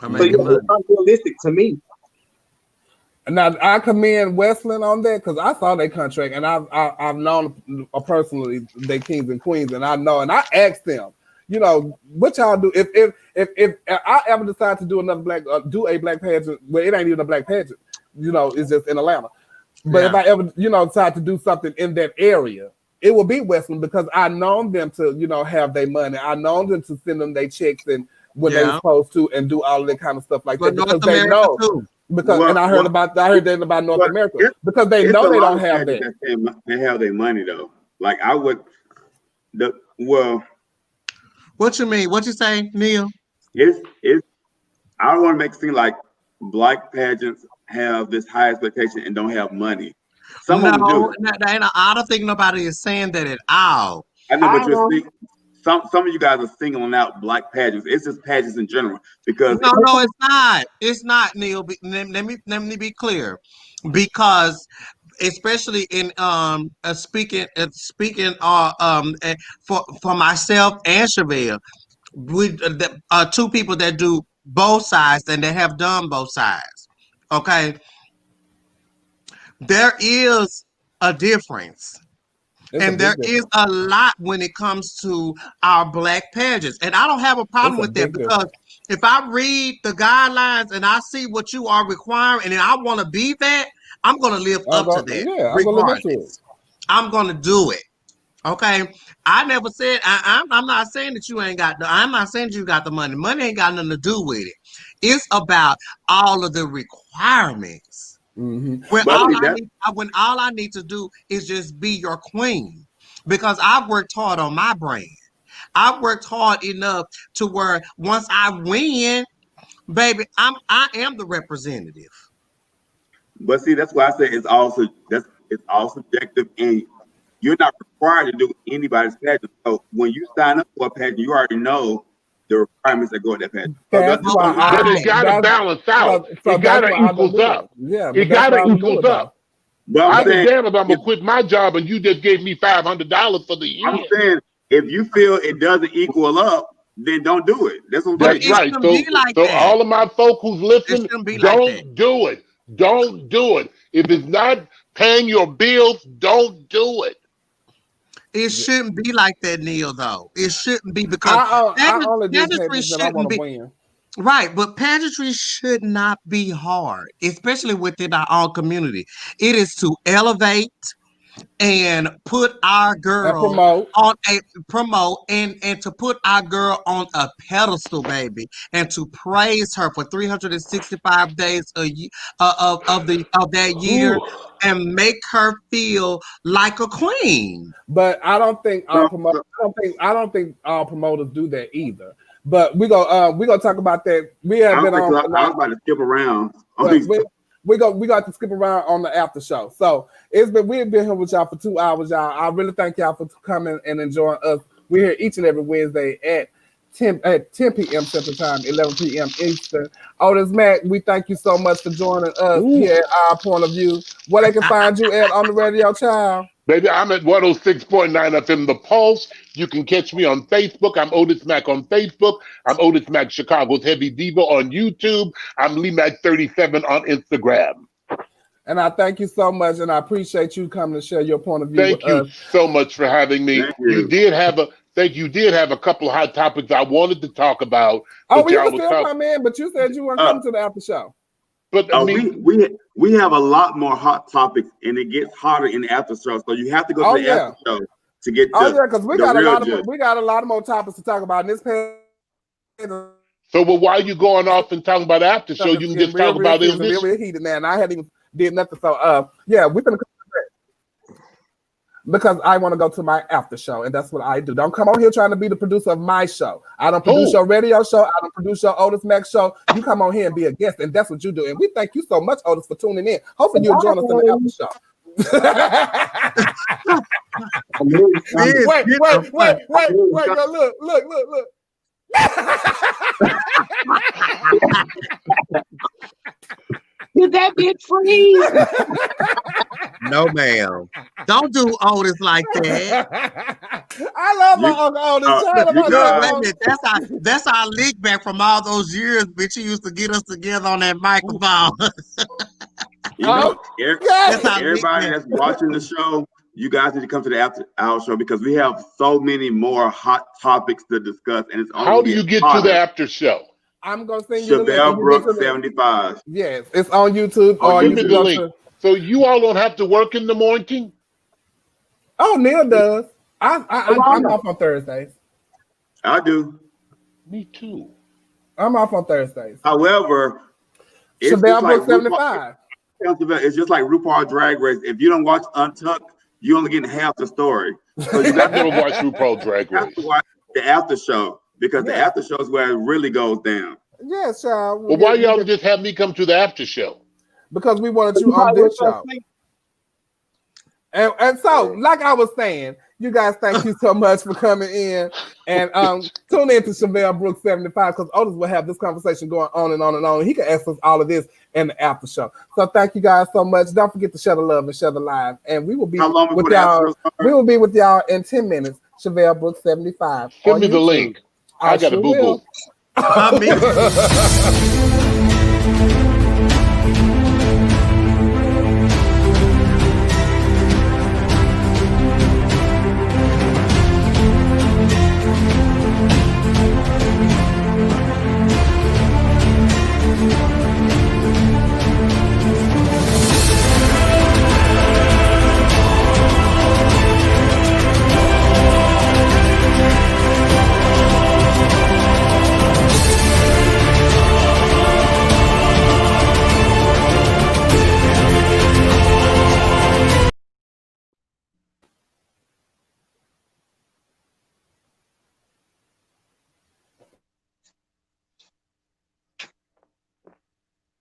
So you're unrealistic to me. Now I commend Westland on that because I saw their contract and I've known personally they kings and queens, and I know, and I asked them, what y'all do if I ever decide to do a black pageant. Well, it ain't even a black pageant. It's just in Atlanta. But if I ever, decide to do something in that area, it will be Westland because I known them to, have their money. I known them to send them their checks and when they were supposed to and do all of that kind of stuff like that because they know. Too. Because I heard that about North America because they know they don't have that. They have their money though. Like I would. What you mean? What you say, Neil? I don't want to make it seem like black pageants have this high expectation and don't have money. Some of them do. I don't think nobody is saying that at all. I know, but you're seeing some of you guys are singling out black pageants. It's just pageants in general because no, it's not. It's not, Neil. Let me be clear, because especially in speaking for myself and Chevelle, we two people that do both sides and they have done both sides. Okay, there is a difference. And there is a lot when it comes to our black pageants. And I don't have a problem with that because if I read the guidelines and I see what you are requiring and I want to be that, I'm going to live up to that. Yeah, I'm going to do it. Okay. I never said, I'm not saying that I'm not saying that you got the money. Money ain't got nothing to do with it. It's about all of the requirements. Mm-hmm. When all I need to do is just be your queen, because I've worked hard on my brand. I've worked hard enough to where once I win, baby, I am the representative. But see, that's why I say it's all subjective, and you're not required to do anybody's pageant. So when you sign up for a pageant, you already know the requirements that go with that pageant. But it gotta balance out. It gotta equals up. Yeah, it gotta equals up. Well, I'd be damned if I'm gonna quit my job and you just gave me $500 for the year. I'm saying if you feel it doesn't equal up, then don't do it. That's right. So all of my folk who's listening, don't do it. Don't do it. If it's not paying your bills, don't do it. It shouldn't be like that, Neil, though. It shouldn't be because pageantry shouldn't be. Win. Right, but pageantry should not be hard, especially within our own community. It is to elevate and put our girl on a promote and to put our girl on a pedestal, baby, and to praise her for 365 days of that year. Ooh. And make her feel like a queen. But I don't think all promoters. I don't think all promoters do that either. But we're gonna talk about that. We have been on. I was about to skip around. We got to skip around on the after show. So we've been here with y'all for 2 hours, y'all. I really thank y'all for coming and enjoying us We're here each and every Wednesday at 10 p.m. Central Time, 11 p.m. Eastern. Otis, Mack, we thank you so much for joining us here at Our Point of View. Where they can find you at on the radio, child? Baby, I'm at 106.9 FM The Pulse. You can catch me on Facebook. I'm Otis Mack on Facebook. I'm Otis Mack, Chicago's Heavy Diva on YouTube. I'm Lee Mack 37 on Instagram. And I thank you so much, and I appreciate you coming to share your point of view Thank with you us. so much for having me. You did have a couple of hot topics I wanted to talk about. Oh, we can still come in, but you said you weren't coming to the after show. But I mean, we have a lot more hot topics, and it gets hotter in the after show. So you have to go to the after show to get. Because we got a lot of more topics to talk about in this page. So, well, why are you going off and talking about after show? You can just talk about it. It's real heated, man. I hadn't even did nothing. So, yeah, we're gonna come back because I want to go to my after show, and that's what I do. Don't come on here trying to be the producer of my show. I don't produce your radio show. I don't produce your Otis Mack show. You come on here and be a guest, and that's what you do. And we thank you so much, Otis, for tuning in. Hopefully, you'll join us in the after show. Wait, girl, look. Did that bitch freeze? No, ma'am. Don't do Otis like that. I love my Uncle Otis. That's our leak back from all those years, bitch. You used to get us together on that microphone. You know, everybody that's watching the show, you guys need to come to the after hour show because we have so many more hot topics to discuss. And it's only how do you get to the after show? I'm gonna send you Chevelle Brooks 75. Yes, it's on YouTube. Give me the link. So you all don't have to work in the morning? Oh, Neil does. I'm off on Thursdays. I do. Me too. I'm off on Thursdays. However, Chevelle Brooks 75. It's just like RuPaul Drag Race. If you don't watch Untucked, you only get half the story. So you got to watch RuPaul Drag Race. Have to watch the after show because the after show is where it really goes down. Yes, child. Well, why y'all just have me come to the after show? Because we wanted you on this show. And so, like I was saying, you guys, thank you so much for coming in. And tune in to Chevelle Brooks 75 because Otis will have this conversation going on and on and on. He can ask us all of this in the after show. So thank you guys so much. Don't forget to share the love and share the live. And we will be with y'all. We will be with y'all in 10 minutes. Chevelle Brooks 75. Send me the link. I got a boo-boo.